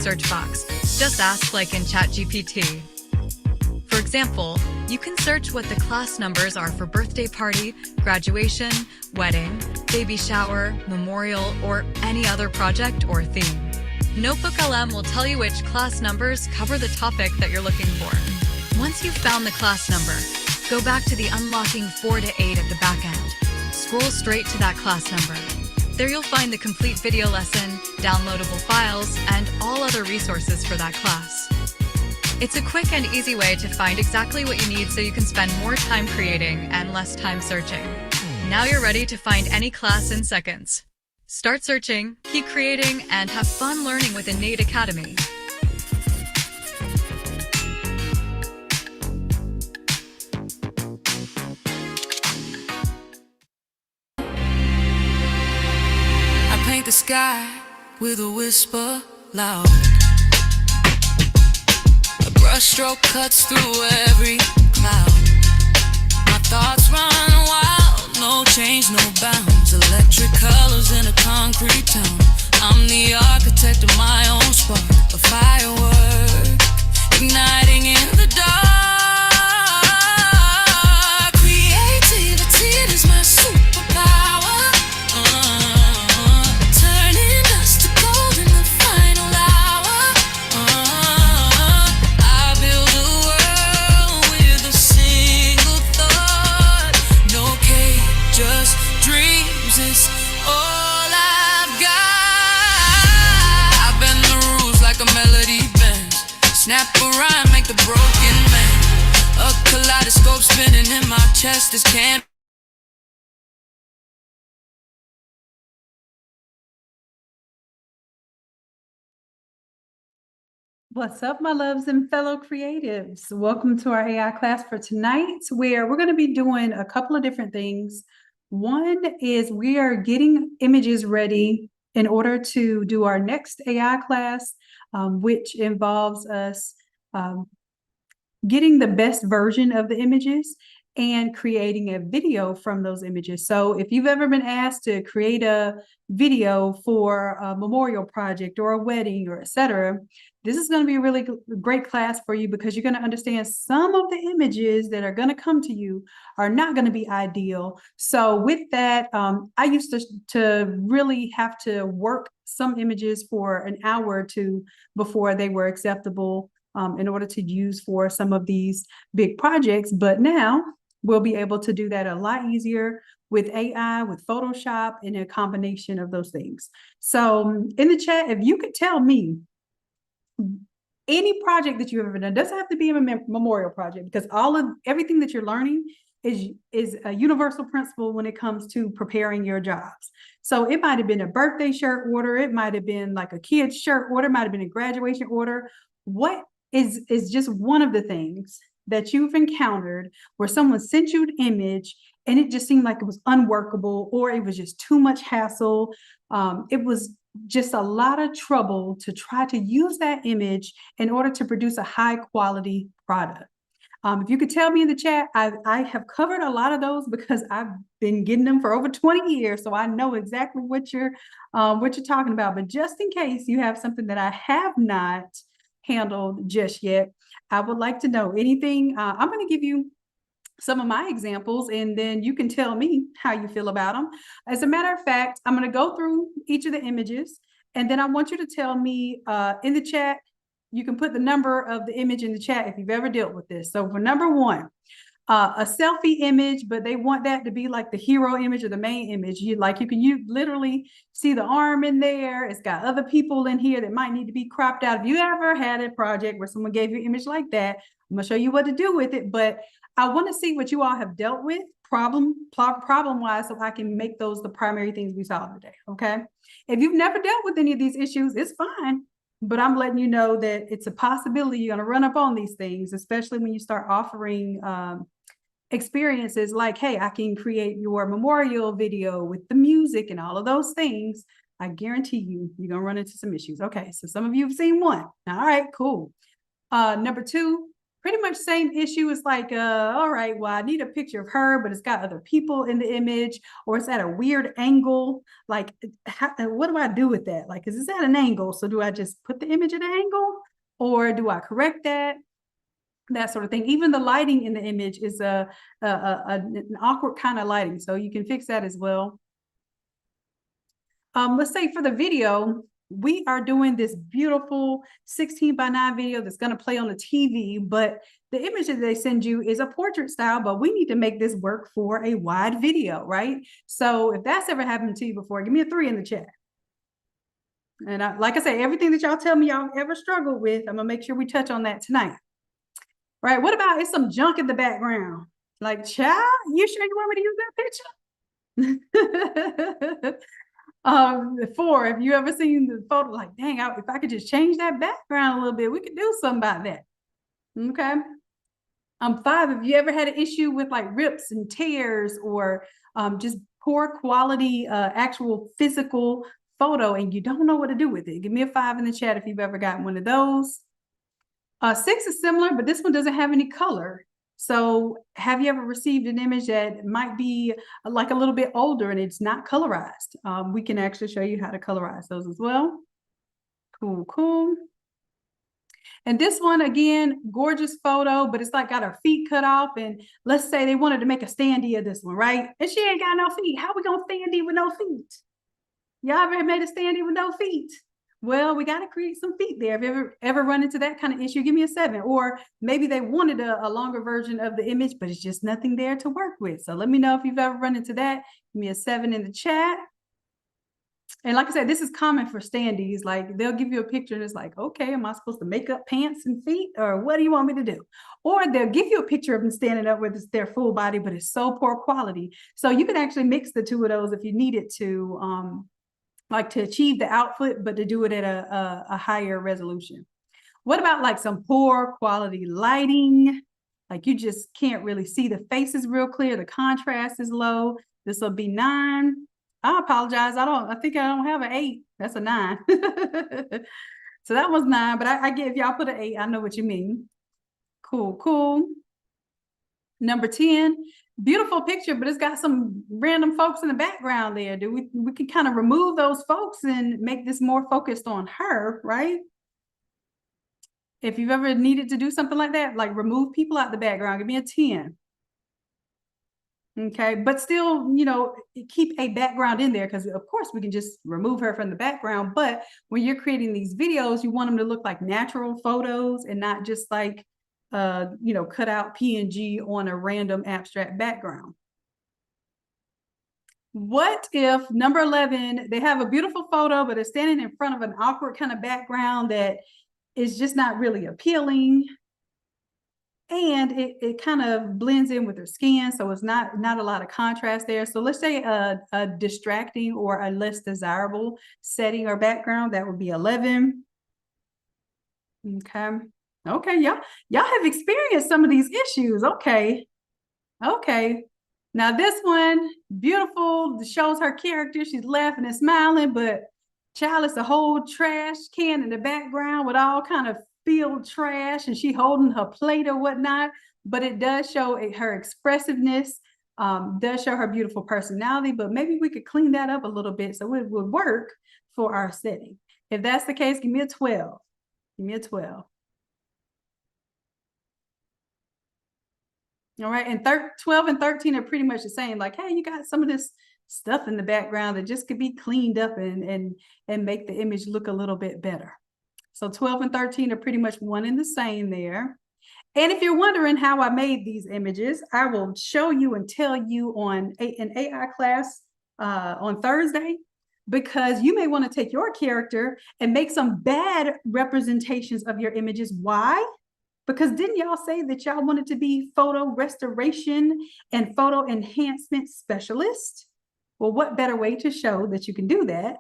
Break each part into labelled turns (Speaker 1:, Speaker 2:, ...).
Speaker 1: search box. Just ask like in ChatGPT. For example, you can search what the class numbers are for birthday party, graduation, wedding, baby shower, memorial, or any other project or theme. Notebook LM will tell you which class numbers cover the topic that you're looking for. Once you've found the class number, go back to the unlocking 4 to 8 at the back end. Scroll straight to that class number. There you'll find the complete video lesson, downloadable files, and all other resources for that class. It's a quick and easy way to find exactly what you need so you can spend more time creating and less time searching. Now you're ready to find any class in seconds. Start searching, keep creating, and have fun learning with Innate Academy.
Speaker 2: I paint the sky with a whisper loud. A brushstroke cuts through every cloud. My thoughts run wild, no change, no bounds. Electric colors in a concrete town. I'm the architect of my own spark, a firework igniting in the dark. Creativity is my superpower. Turning dust to gold in the final hour. I build a world with a single thought. No cage, just dreams. It's all I've got. I bend the rules like a melody bends. Snap a rhyme, make the broken man. A kaleidoscope spinning in my chest is can't.
Speaker 3: What's up, my loves and fellow creatives? Welcome to our AI class for tonight, where we're going to be doing a couple of different things. One is we are getting images ready in order to do our next AI class, which involves us getting the best version of the images and creating a video from those images. So if you've ever been asked to create a video for a memorial project or a wedding or etc., this is going to be a really great class for you, because you're going to understand some of the images that are going to come to you are not going to be ideal. So with that, I used to really have to work some images for an hour or two before they were acceptable in order to use for some of these big projects. But now we'll be able to do that a lot easier with AI, with Photoshop, and a combination of those things. So in the chat, if you could tell me any project that you've ever done, doesn't have to be a memorial project, because everything that you're learning is a universal principle when it comes to preparing your jobs. So it might have been a birthday shirt order, it might have been like a kid's shirt order, might have been a graduation order. What is just one of the things that you've encountered where someone sent you an image and it just seemed like it was unworkable, or it was just too much hassle? It was just a lot of trouble to try to use that image in order to produce a high quality product. If you could tell me in the chat, I have covered a lot of those because I've been getting them for over 20 years. So I know exactly what you're talking about. But just in case you have something that I have not handled just yet, I would like to know anything. I'm going to give you some of my examples, and then you can tell me how you feel about them. As a matter of fact, I'm going to go through each of the images, and then I want you to tell me in the chat. You can put the number of the image in the chat if you've ever dealt with this. So for number one, a selfie image, but they want that to be like the hero image or the main image. You can literally see the arm in there. It's got other people in here that might need to be cropped out. If you ever had a project where someone gave you an image like that, I'm gonna show you what to do with it. But I want to see what you all have dealt with problem-wise, so I can make those the primary things we solve today. Okay. If you've never dealt with any of these issues, it's fine. But I'm letting you know that it's a possibility you're going to run up on these things, especially when you start offering experiences like, hey, I can create your memorial video with the music and all of those things. I guarantee you're going to run into some issues. Okay, so some of you have seen one. All right, cool. Number two, pretty much same issue. It's like, all right, well, I need a picture of her, but it's got other people in the image, or it's at a weird angle. Like, what do I do with that? Like, is it's at an angle? So do I just put the image at an angle, or do I correct that? That sort of thing. Even the lighting in the image is an awkward kind of lighting. So you can fix that as well. Let's say for the video, we are doing this beautiful 16:9 video that's going to play on the TV, but the image that they send you is a portrait style, but we need to make this work for a wide video, right? So if that's ever happened to you before, give me a 3 in the chat. And like I say, everything that y'all tell me y'all ever struggled with, I'm gonna make sure we touch on that tonight. Right? What about it's some junk in the background? Like, child, you sure you want me to use that picture? 4, if you ever seen the photo, like, dang, if I could just change that background a little bit, we could do something about that. Okay. 5, if you ever had an issue with like rips and tears, or just poor quality actual physical photo, and you don't know what to do with it, give me a 5 in the chat if you've ever gotten one of those. 6 is similar, but this one doesn't have any color. So have you ever received an image that might be like a little bit older and it's not colorized? We can actually show you how to colorize those as well. Cool, cool. And this one, again, gorgeous photo, but it's like got her feet cut off. And let's say they wanted to make a standee of this one, right? And she ain't got no feet. How we gonna standee with no feet? Y'all ever made a standee with no feet? Well, we got to create some feet there. If you ever run into that kind of issue, give me a 7. Or maybe they wanted a longer version of the image, but it's just nothing there to work with. So let me know if you've ever run into that. Give me a 7 in the chat. And like I said, this is common for standees. Like, they'll give you a picture and it's like, okay, am I supposed to make up pants and feet, or what do you want me to do? Or they'll give you a picture of them standing up with their full body, but it's so poor quality. So you can actually mix the two of those if you needed to, like to achieve the output, but to do it at a higher resolution. What about like some poor quality lighting? Like, you just can't really see the faces real clear. The contrast is low. This will be 9. I apologize. I think I don't have an 8. That's a 9. So that was 9, but I get, if y'all put an 8, I know what you mean. Cool, cool. Number 10. Beautiful picture, but it's got some random folks in the background there. We can kind of remove those folks and make this more focused on her, right? If you've ever needed to do something like that, like remove people out the background, give me a 10. Okay, but still, you know, keep a background in there, because of course we can just remove her from the background. But when you're creating these videos, you want them to look like natural photos and not just like you know, cut out PNG on a random abstract background. What if number 11, they have a beautiful photo, but they're standing in front of an awkward kind of background that is just not really appealing, and it kind of blends in with their skin, so it's not a lot of contrast there. So let's say a distracting or a less desirable setting or background, that would be 11. Okay. Okay, y'all have experienced some of these issues. Okay. Now this one, beautiful, shows her character. She's laughing and smiling, but child, it's a whole trash can in the background with all kind of field trash, and she holding her plate or whatnot. But it does show her expressiveness, does show her beautiful personality, but maybe we could clean that up a little bit so it would work for our setting. If that's the case, give me a 12. Give me a 12. All right, and 12 and 13 are pretty much the same. Like, hey, you got some of this stuff in the background that just could be cleaned up and make the image look a little bit better. So 12 and 13 are pretty much one and the same there. And if you're wondering how I made these images, I will show you and tell you on an AI class on Thursday, because you may want to take your character and make some bad representations of your images. Why? Because didn't y'all say that y'all wanted to be photo restoration and photo enhancement specialist? Well, what better way to show that you can do that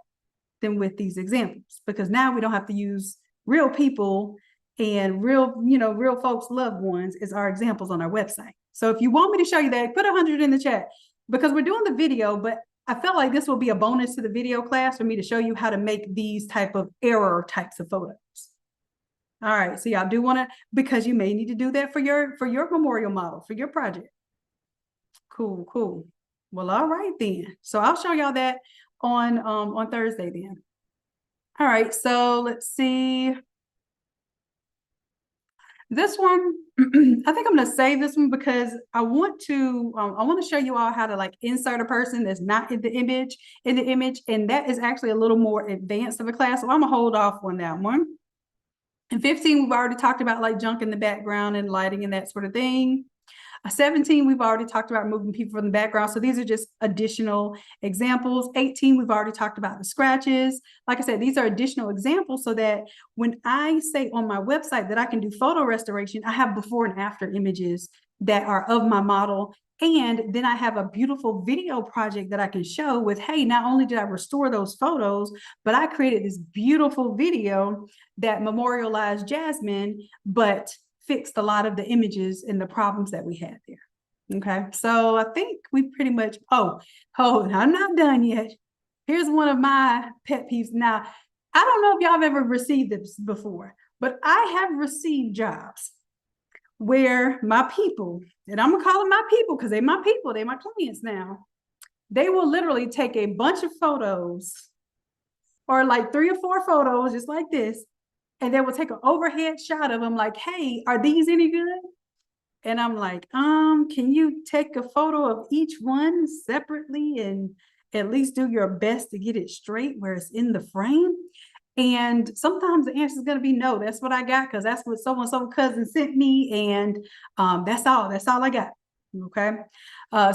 Speaker 3: than with these examples? Because now we don't have to use real people and real folks' loved ones as our examples on our website. So if you want me to show you that, put 100 in the chat, because we're doing the video, but I felt like this will be a bonus to the video class for me to show you how to make these type of error types of photos. All right, so y'all do want to, because you may need to do that for your memorial model, for your project. Cool, cool. Well, all right then. So I'll show y'all that on Thursday then. All right, so let's see. This one, I think I'm going to save this one because I want to show you all how to like insert a person that's not in the image, and that is actually a little more advanced of a class. So I'm gonna hold off on that one. In 15, we've already talked about like junk in the background and lighting and that sort of thing. 17, we've already talked about moving people from the background. So these are just additional examples. 18, we've already talked about the scratches. Like I said, these are additional examples so that when I say on my website that I can do photo restoration, I have before and after images that are of my model. And then I have a beautiful video project that I can show with, hey, not only did I restore those photos, but I created this beautiful video that memorialized Jasmine, but fixed a lot of the images and the problems that we had there. Okay, so I think we pretty much, I'm not done yet. Here's one of my pet peeves. Now, I don't know if y'all have ever received this before, but I have received jobs where my people, and I'm gonna call them my people because they're my people, they're my clients now, they will literally take a bunch of photos or like 3 or 4 photos just like this, and they will take an overhead shot of them like, hey, are these any good? And I'm like, can you take a photo of each one separately and at least do your best to get it straight where it's in the frame? And sometimes the answer is going to be no. That's what I got because that's what so-and-so cousin sent me. And that's all I got. Okay.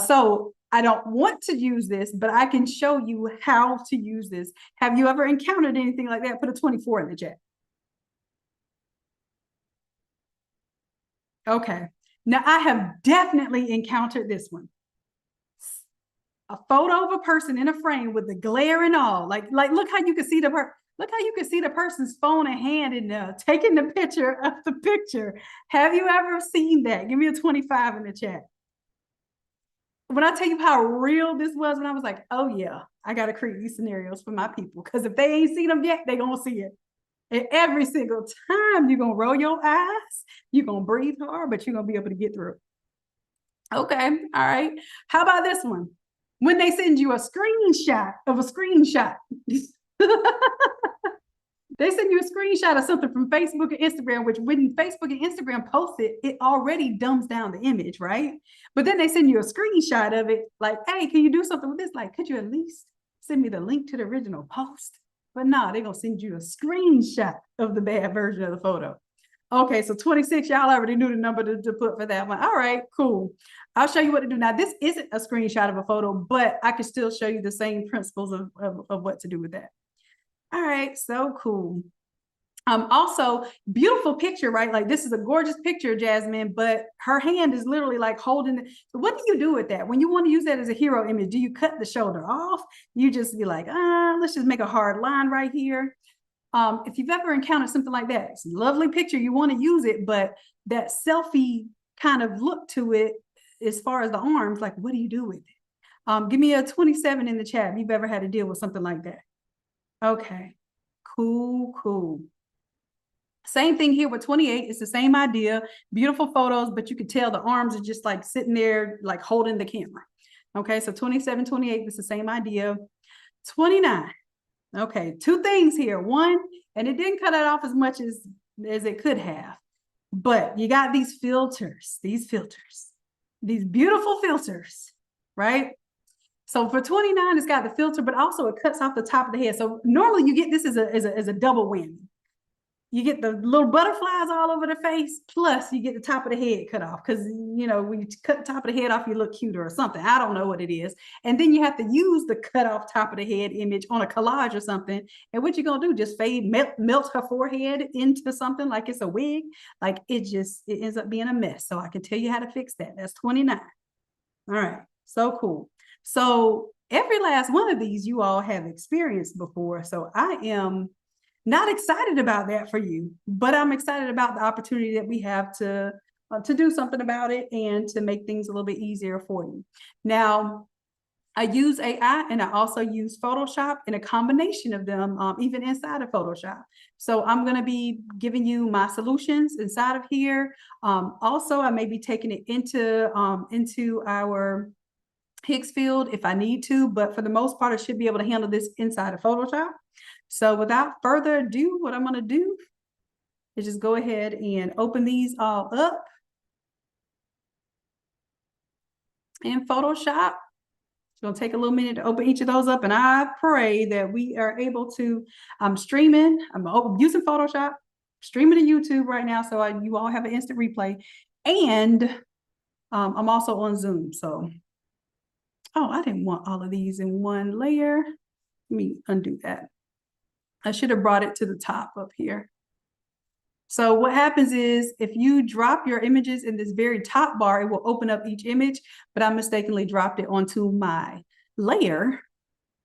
Speaker 3: So I don't want to use this, but I can show you how to use this. Have you ever encountered anything like that? Put a 24 in the chat. Okay. Now I have definitely encountered this one. A photo of a person in a frame with the glare and all. Like look how you can see the person's phone in hand and taking the picture of the picture. Have you ever seen that? Give me a 25 in the chat. When I tell you how real this was, when I was like, oh yeah, I got to create these scenarios for my people. Because if they ain't seen them yet, they're going to see it. And every single time you're going to roll your eyes, you're going to breathe hard, but you're going to be able to get through it. Okay. All right. How about this one? When they send you a screenshot of a screenshot. They send you a screenshot of something from Facebook and Instagram, which when Facebook and Instagram post it, it already dumbs down the image, right? But then they send you a screenshot of it like, hey, can you do something with this? Like, could you at least send me the link to the original post? But no, they're going to send you a screenshot of the bad version of the photo. Okay, so 26, y'all already knew the number to put for that one. All right, cool. I'll show you what to do. Now, this isn't a screenshot of a photo, but I can still show you the same principles of what to do with that. All right, so cool. Also, beautiful picture, right? Like this is a gorgeous picture, Jasmine, but her hand is literally like holding it. So what do you do with that? When you want to use that as a hero image, do you cut the shoulder off? You just be like, let's just make a hard line right here. If you've ever encountered something like that, it's a lovely picture, you want to use it, but that selfie kind of look to it as far as the arms, like what do you do with it? Give me a 27 in the chat if you've ever had to deal with something like that. Okay, cool. Same thing here with 28. It's the same idea. Beautiful photos, but you could tell the arms are just like sitting there, like holding the camera. Okay, so 27, 28, it's the same idea. 29. Okay, 2 things here. One, and it didn't cut it off as much as it could have, but you got these filters, these beautiful filters, right? So for 29, it's got the filter, but also it cuts off the top of the head. So normally you get this as a double whammy. You get the little butterflies all over the face, plus you get the top of the head cut off because, you know, when you cut the top of the head off, you look cuter or something. I don't know what it is. And then you have to use the cut off top of the head image on a collage or something. And what you're going to do, just melt her forehead into something like it's a wig. Like it ends up being a mess. So I can tell you how to fix that. That's 29. All right. So cool. So every last one of these you all have experienced before. So I am not excited about that for you, but I'm excited about the opportunity that we have to do something about it and to make things a little bit easier for you. Now, I use AI and I also use Photoshop and a combination of them, even inside of Photoshop. So I'm going to be giving you my solutions inside of here. Also, I may be taking it into our Higgs field if I need to, but for the most part, I should be able to handle this inside of Photoshop. So without further ado, what I'm going to do is just go ahead and open these all up in Photoshop. It's going to take a little minute to open each of those up, and I pray that we are able to, I'm streaming, I'm using Photoshop, streaming to YouTube right now, so you all have an instant replay, and I'm also on Zoom, so, oh, I didn't want all of these in one layer. Let me undo that. I should have brought it to the top up here. So what happens is if you drop your images in this very top bar, it will open up each image, but I mistakenly dropped it onto my layer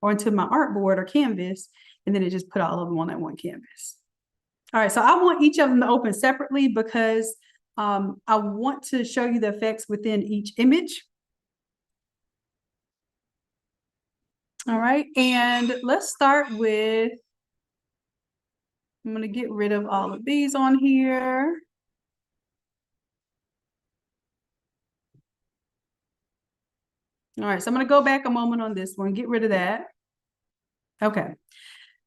Speaker 3: or into my artboard or canvas, and then it just put all of them on that one canvas. All right, so I want each of them to open separately because I want to show you the effects within each image. All right, and let's start with, I'm going to get rid of all of these on here. All right, so I'm going to go back a moment on this one, get rid of that. Okay,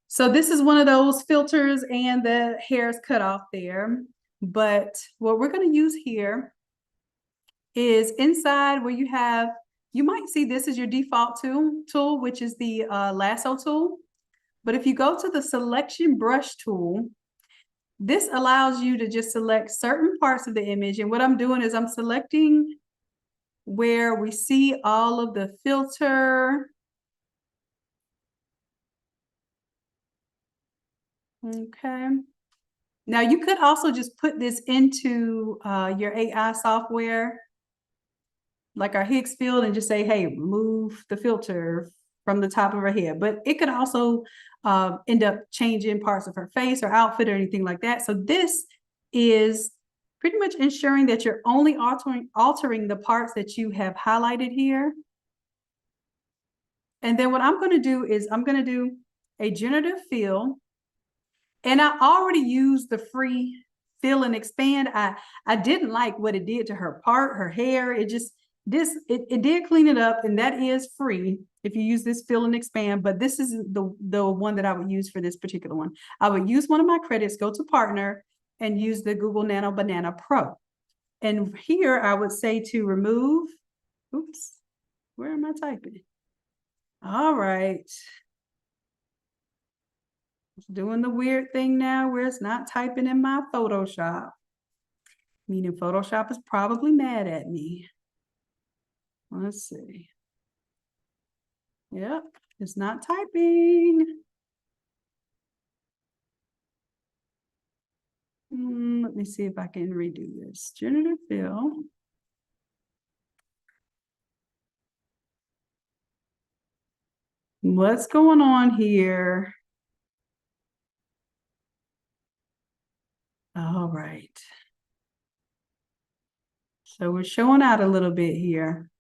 Speaker 3: so this is one of those filters and the hair is cut off there. But what we're going to use here is inside where you have, you might see this is your default tool, which is the lasso tool. But if you go to the selection brush tool, this allows you to just select certain parts of the image. And what I'm doing is I'm selecting where we see all of the filter. Okay. Now you could also just put this into your AI software, like our Higgs field, and just say, hey, remove the filter from the top of her head. But it could also end up changing parts of her face or outfit or anything like that. So this is pretty much ensuring that you're only altering the parts that you have highlighted here. And then what I'm going to do is I'm going to do a generative fill. And I already used the free fill and expand. I didn't like what it did to her hair. It just, it did clean it up, and that is free if you use this fill and expand, but this is the one that I would use for this particular one. I would use one of my credits, go to partner, and use the Google Nano Banana Pro. And here I would say to remove, oops, where am I typing? All right. It's doing the weird thing now where it's not typing in my Photoshop, meaning Photoshop is probably mad at me. Let's see. Yep, it's not typing. Let me see if I can redo this. Generative fill. What's going on here? All right. So we're showing out a little bit here.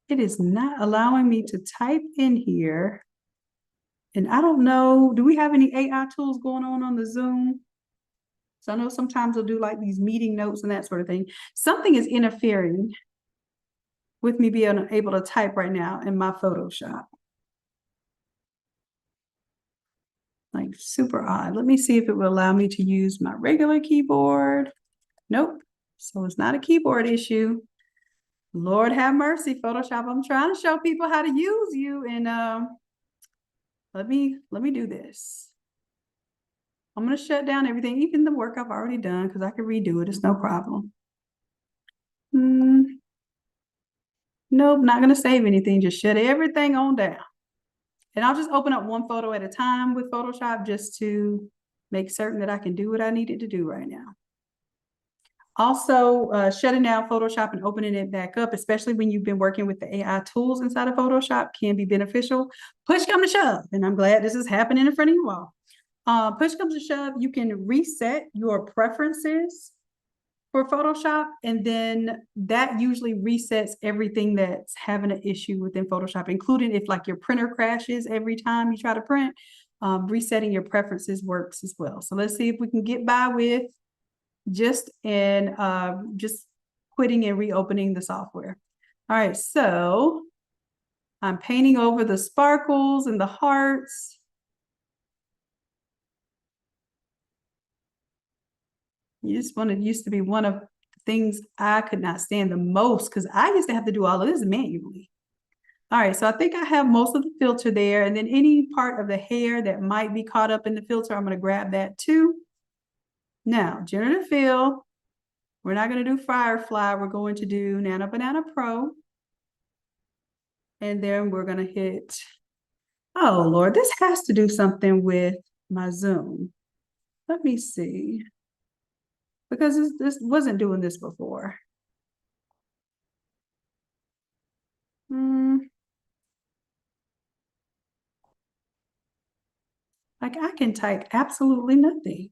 Speaker 3: It is not allowing me to type in here. And I don't know, do we have any AI tools going on the Zoom? So I know sometimes they'll do like these meeting notes and that sort of thing. Something is interfering with me being able to type right now in my Photoshop. Like super odd. Let me see if it will allow me to use my regular keyboard. Nope. So it's not a keyboard issue. Lord have mercy, Photoshop. I'm trying to show people how to use you, and let me do this. I'm gonna shut down everything, even the work I've already done, because I can redo it. It's no problem. Nope, not gonna save anything. Just shut everything on down. And I'll just open up one photo at a time with Photoshop just to make certain that I can do what I needed to do right now. Also, shutting down Photoshop and opening it back up, especially when you've been working with the AI tools inside of Photoshop, can be beneficial. Push comes to shove, and I'm glad this is happening in front of you all. Push comes to shove, you can reset your preferences for Photoshop, and then that usually resets everything that's having an issue within Photoshop, including if like your printer crashes every time you try to print. Resetting your preferences works as well. So let's see if we can get by with just quitting and reopening the software. All right, so I'm painting over the sparkles and the hearts. Used to be one of the things I could not stand the most, because I used to have to do all of this manually. All right, so I think I have most of the filter there, and then any part of the hair that might be caught up in the filter, I'm going to grab that too. Now, generative fill, we're not going to do Firefly, we're going to do Nano Banana Pro. And then we're going to hit, oh Lord, this has to do something with my zoom. Let me see. Because this wasn't doing this before. Like I can type absolutely nothing.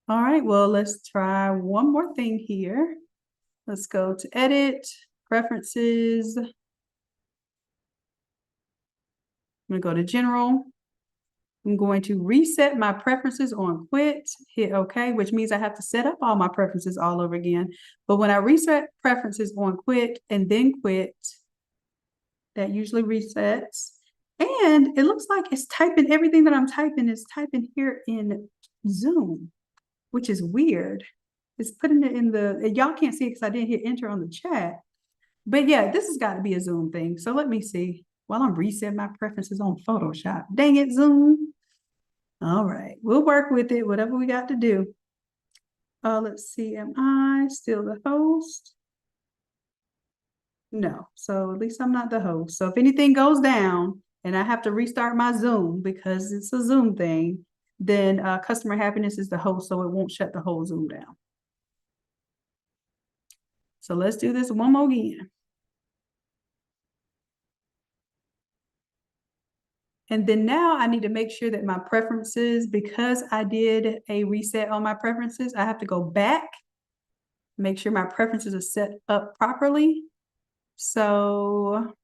Speaker 3: All right, well, let's try one more thing here. Let's go to edit, preferences. I'm gonna go to general. I'm going to reset my preferences on quit, hit OK, which means I have to set up all my preferences all over again. But when I reset preferences on quit and then quit, that usually resets. And it looks like it's typing everything that I'm typing is typing here in Zoom, which is weird. It's putting it in the, y'all can't see it because I didn't hit enter on the chat. But yeah, this has got to be a Zoom thing. So let me see. While I'm resetting my preferences on Photoshop. Dang it, Zoom. All right, we'll work with it, whatever we got to do. Let's see, am I still the host? No, so at least I'm not the host. So if anything goes down and I have to restart my Zoom because it's a Zoom thing, then Customer Happiness is the host, so it won't shut the whole Zoom down. So let's do this one more again. And then now I need to make sure that my preferences, because I did a reset on my preferences, I have to go back, make sure my preferences are set up properly. So,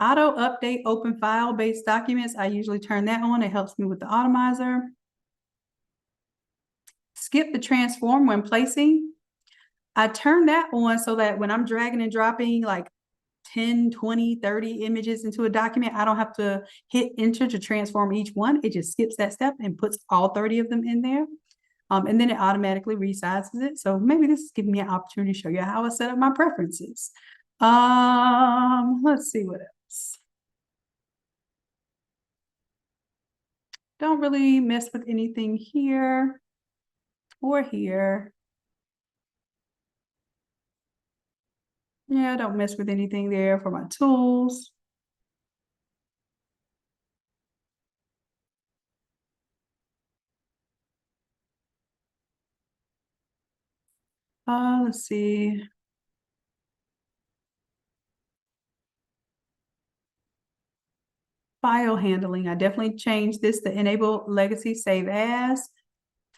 Speaker 3: auto update open file based documents. I usually turn that on. It helps me with the Automizer. Skip the transform when placing. I turn that on so that when I'm dragging and dropping like 10, 20, 30 images into a document, I don't have to hit enter to transform each one. It just skips that step and puts all 30 of them in there. And then it automatically resizes it. So maybe this is giving me an opportunity to show you how I set up my preferences. Let's see what else. Don't really mess with anything here or here. Yeah, don't mess with anything there for my tools. Let's see. File handling. I definitely changed this to enable legacy save as,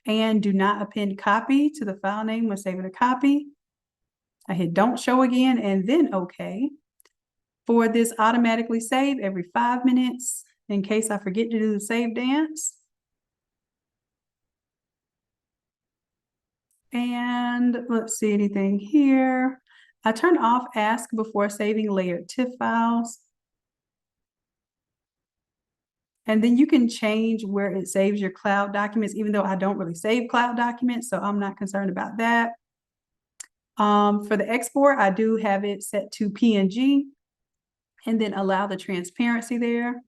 Speaker 3: and do not append copy to the file name when saving a copy. I hit don't show again and then OK. For this automatically save every 5 minutes in case I forget to do the save dance. And let's see anything here. I turn off ask before saving layered TIFF files. And then you can change where it saves your cloud documents, even though I don't really save cloud documents, so I'm not concerned about that. For the export, I do have it set to PNG and then allow the transparency there.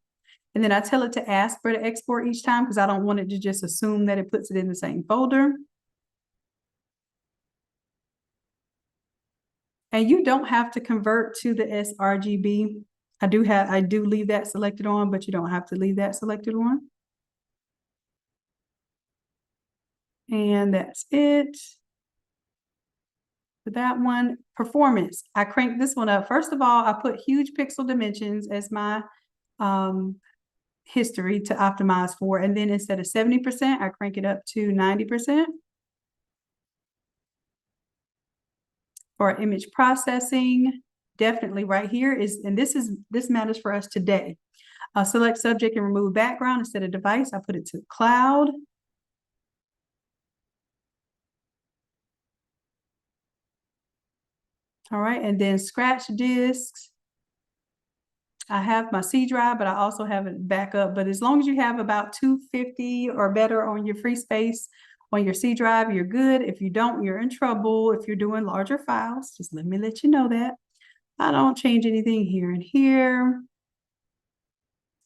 Speaker 3: And then I tell it to ask for the export each time because I don't want it to just assume that it puts it in the same folder. And you don't have to convert to the sRGB. I do leave that selected on, but you don't have to leave that selected on. And that's it. For that one, performance. I cranked this one up. First of all, I put huge pixel dimensions as my history to optimize for. And then instead of 70%, I crank it up to 90%. For image processing, definitely right here is, and this matters for us today. I'll select subject and remove background. Instead of device, I put it to cloud. All right, and then scratch disks. I have my C drive, but I also have it backup. But as long as you have about 250 or better on your free space on your C drive, you're good. If you don't, you're in trouble. If you're doing larger files, just let me let you know that. I don't change anything here and here.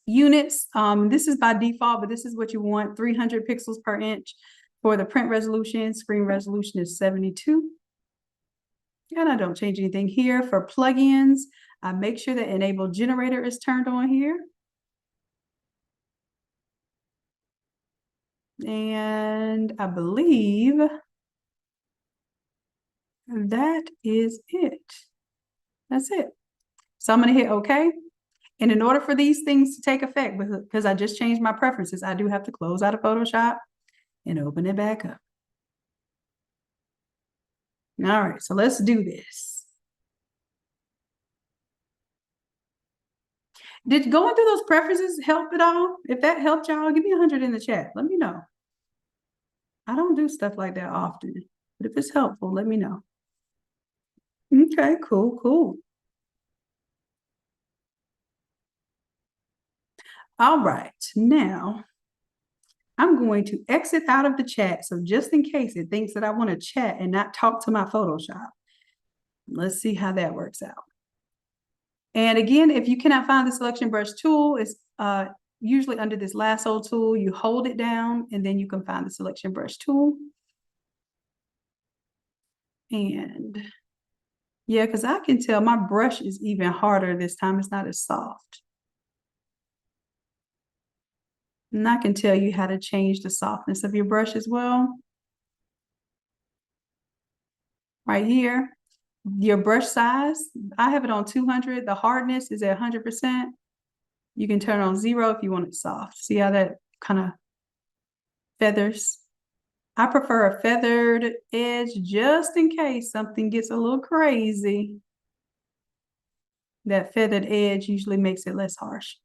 Speaker 3: Units, this is by default, but this is what you want, 300 pixels per inch. For the print resolution, screen resolution is 72. And I don't change anything here. For plugins, I make sure that enable generator is turned on here. And I believe that is it. That's it. So I'm going to hit OK. And in order for these things to take effect, because I just changed my preferences, I do have to close out of Photoshop and open it back up. All right, so let's do this. Did going through those preferences help at all? If that helped y'all, give me 100 in the chat. Let me know. I don't do stuff like that often, but if it's helpful, let me know. Okay, cool, cool. All right, now I'm going to exit out of the chat. So just in case it thinks that I want to chat and not talk to my Photoshop. Let's see how that works out. And again, if you cannot find the selection brush tool, it's usually under this lasso tool. You hold it down and then you can find the selection brush tool. And yeah, because I can tell my brush is even harder this time. It's not as soft. And I can tell you how to change the softness of your brush as well. Right here, your brush size, I have it on 200. The hardness is at 100%. You can turn it on 0 if you want it soft. See how that kind of feathers? I prefer a feathered edge just in case something gets a little crazy. That feathered edge usually makes it less harsh.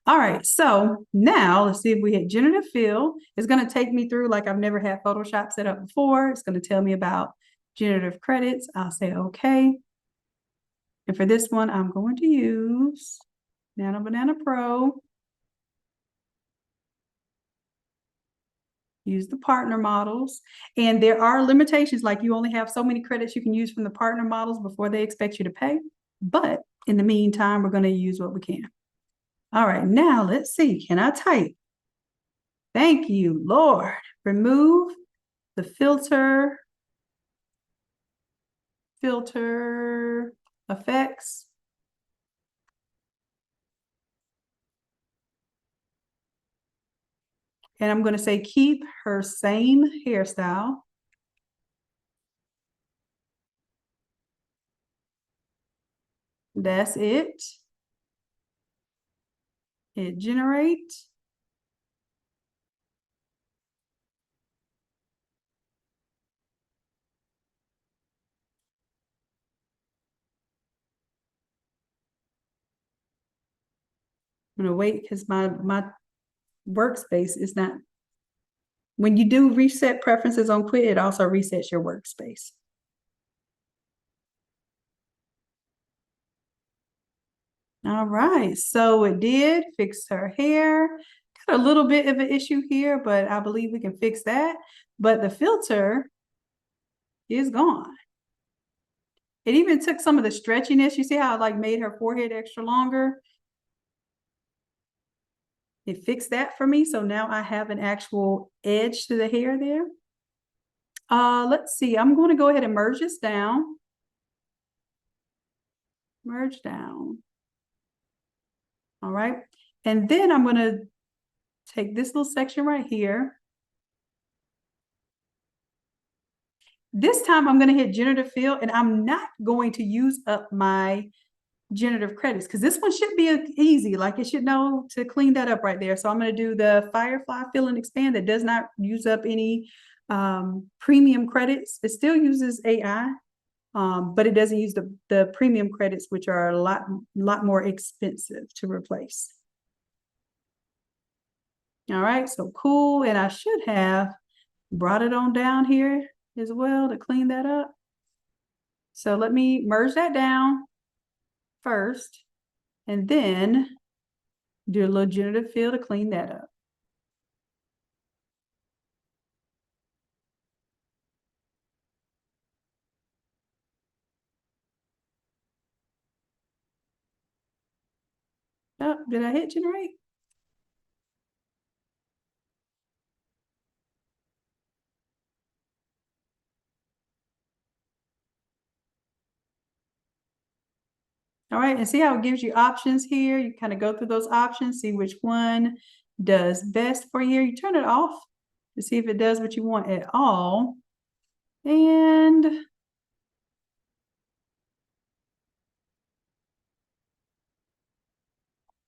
Speaker 3: All right, so now let's see if we hit generative fill. It's going to take me through like I've never had Photoshop set up before. It's going to tell me about generative credits. I'll say okay. And for this one, I'm going to use Nano Banana Pro. Use the partner models. And there are limitations, like you only have so many credits you can use from the partner models before they expect you to pay. But in the meantime, we're going to use what we can. All right, now let's see. Can I type? Thank you, Lord. Remove the filter effects. And I'm going to say keep her same hairstyle. That's it. Hit generate. I'm gonna wait because my workspace is not. When you do reset preferences on quit, it also resets your workspace. All right, so it did fix her hair. Got a little bit of an issue here, but I believe we can fix that. But the filter is gone. It even took some of the stretchiness. You see how it like made her forehead extra longer? It fixed that for me. So now I have an actual edge to the hair there. Let's see. I'm going to go ahead and merge this down. Merge down. All right. And then I'm going to take this little section right here. This time I'm going to hit generative fill, and I'm not going to use up my generative credits, because this one should be easy. Like it should know to clean that up right there. So I'm going to do the Firefly Fill and Expand that does not use up any premium credits. It still uses AI, but it doesn't use the premium credits, which are a lot more expensive to replace. All right, so cool. And I should have brought it on down here as well to clean that up. So let me merge that down first, and then do a little generative fill to clean that up. Oh, did I hit generate? All right, and see how it gives you options here? You kind of go through those options, see which one does best for you. You turn it off to see if it does what you want at all. And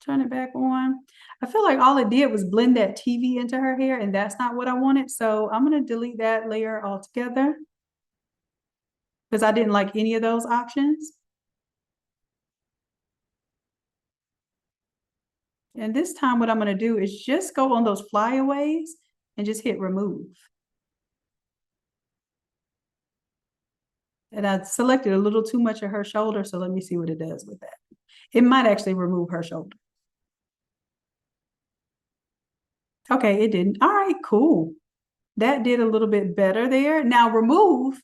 Speaker 3: turn it back on. I feel like all it did was blend that TV into her hair, and that's not what I wanted. So I'm going to delete that layer altogether because I didn't like any of those options. And this time what I'm going to do is just go on those flyaways and just hit remove. And I selected a little too much of her shoulder, so let me see what it does with that. It might actually remove her shoulder. Okay, it didn't. All right, cool. That did a little bit better there. Now remove,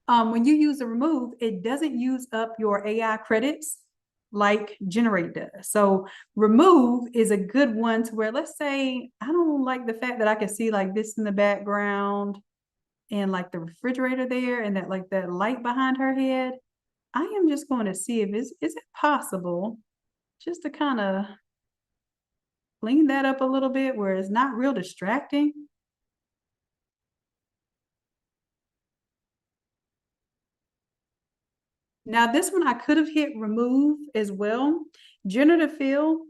Speaker 3: when you use the remove, it doesn't use up your AI credits like generate does. So remove is a good one to where, let's say, I don't like the fact that I can see like this in the background and like the refrigerator there and that like that light behind her head. I am just going to see if is it possible just to kind of clean that up a little bit where it's not real distracting. Now this one I could have hit remove as well. Generative fill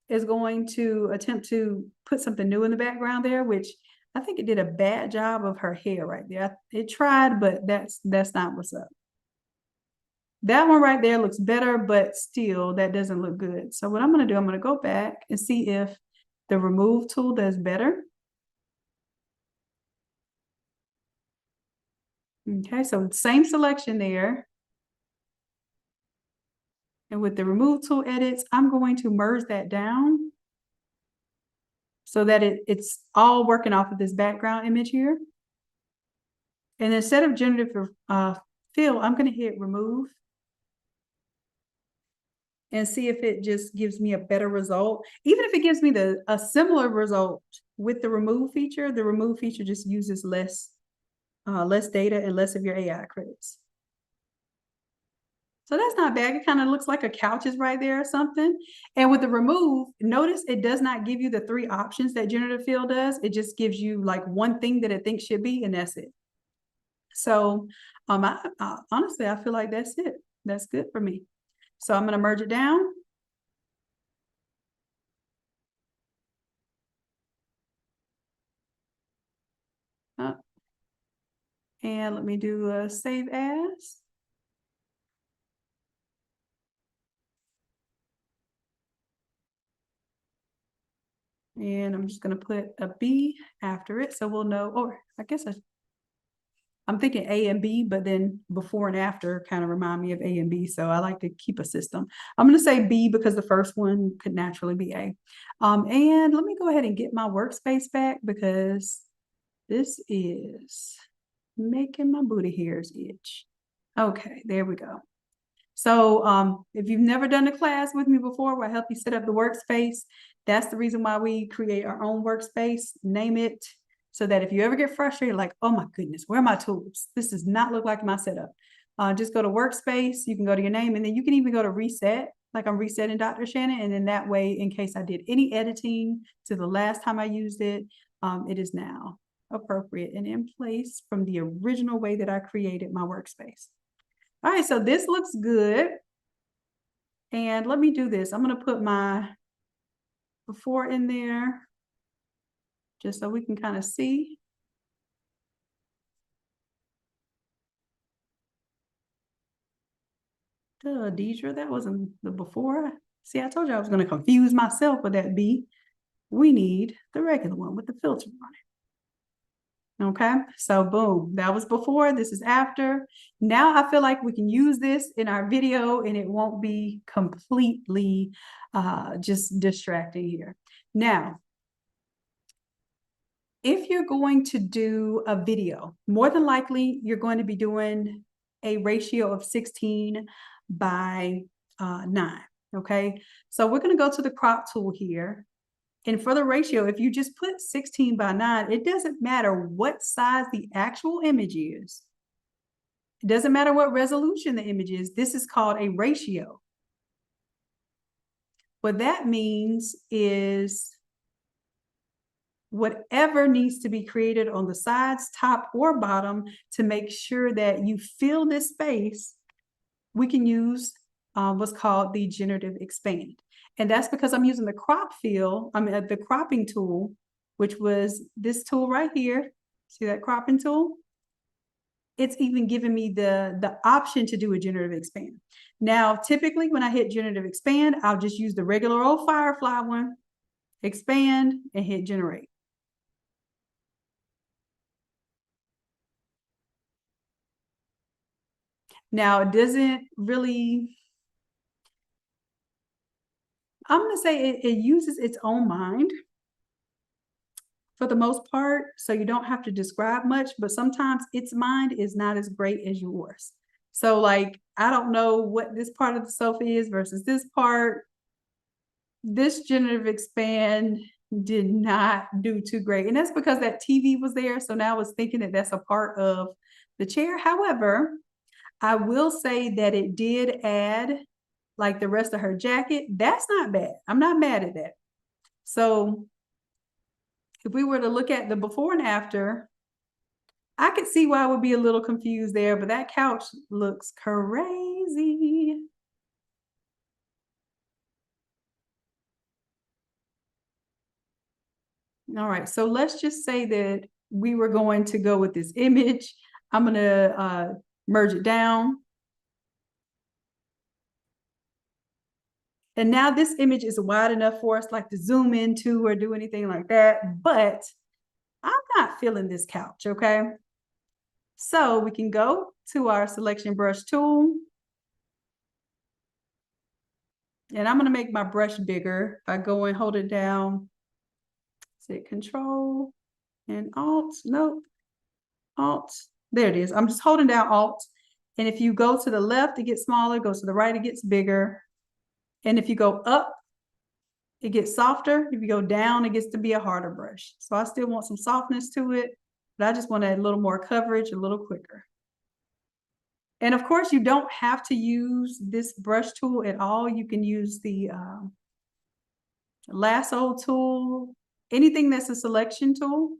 Speaker 3: is going to attempt to put something new in the background there, which I think it did a bad job of her hair right there. It tried, but that's not what's up. That one right there looks better, but still that doesn't look good. So what I'm going to do, I'm going to go back and see if the remove tool does better. Okay, so same selection there. And with the remove tool edits, I'm going to merge that down so that it's all working off of this background image here. And instead of generative fill, I'm going to hit remove and see if it just gives me a better result. Even if it gives me a similar result with the remove feature just uses less data and less of your AI credits. So that's not bad. It kind of looks like a couch is right there or something. And with the remove, notice it does not give you the 3 options that generative fill does. It just gives you like one thing that it thinks should be, and that's it. So honestly, I feel like that's it. That's good for me. So I'm going to merge it down. And let me do a save as. And I'm just going to put a B after it so we'll know, or I guess I'm thinking A and B, but then before and after kind of remind me of A and B. So I like to keep a system. I'm going to say B because the first one could naturally be A. And let me go ahead and get my workspace back because this is making my booty hairs itch. Okay, there we go. So if you've never done a class with me before where I help you set up the workspace, that's the reason why we create our own workspace, name it, so that if you ever get frustrated, like, oh my goodness, where are my tools? This does not look like my setup. Just go to workspace, you can go to your name, and then you can even go to reset, like I'm resetting Dr. Shanon, and then that way, in case I did any editing to the last time I used it, it is now appropriate and in place from the original way that I created my workspace. All right, so this looks good. And let me do this. I'm going to put my before in there just so we can kind of see. Duh, Deidre, that wasn't the before. See, I told you I was going to confuse myself with that B. We need the regular one with the filter on it. Okay, so boom, that was before, this is after. Now I feel like we can use this in our video and it won't be completely just distracting here. Now, if you're going to do a video, more than likely you're going to be doing a ratio of 16 by 9, okay? So we're going to go to the crop tool here. And for the ratio, if you just put 16 by 9, it doesn't matter what size the actual image is. It doesn't matter what resolution the image is. This is called a ratio. What that means is whatever needs to be created on the sides, top or bottom, to make sure that you fill this space, we can use what's called the generative expand. And that's because I'm using the the cropping tool, which was this tool right here. See that cropping tool? It's even giving me the option to do a generative expand. Now, typically when I hit generative expand, I'll just use the regular old Firefly one, expand, and hit generate. Now, it doesn't really, I'm going to say it uses its own mind for the most part, so you don't have to describe much, but sometimes its mind is not as great as yours. So like, I don't know what this part of the sofa is versus this part. This generative expand did not do too great. And that's because that TV was there. So now I was thinking that that's a part of the chair. However, I will say that it did add like the rest of her jacket. That's not bad. I'm not mad at that. So if we were to look at the before and after, I could see why I would be a little confused there, but that couch looks crazy. All right, so let's just say that we were going to go with this image. I'm going to merge it down. And now this image is wide enough for us like to zoom into or do anything like that, but I'm not feeling this couch, okay? So we can go to our selection brush tool. And I'm gonna make my brush bigger by going, hold it down, hit Control and Alt, nope, Alt, there it is. I'm just holding down Alt. And if you go to the left, it gets smaller, go to the right, it gets bigger. And if you go up, it gets softer. If you go down, it gets to be a harder brush. So I still want some softness to it, but I just want a little more coverage, a little quicker. And of course, you don't have to use this brush tool at all. You can use the lasso tool, anything that's a selection tool.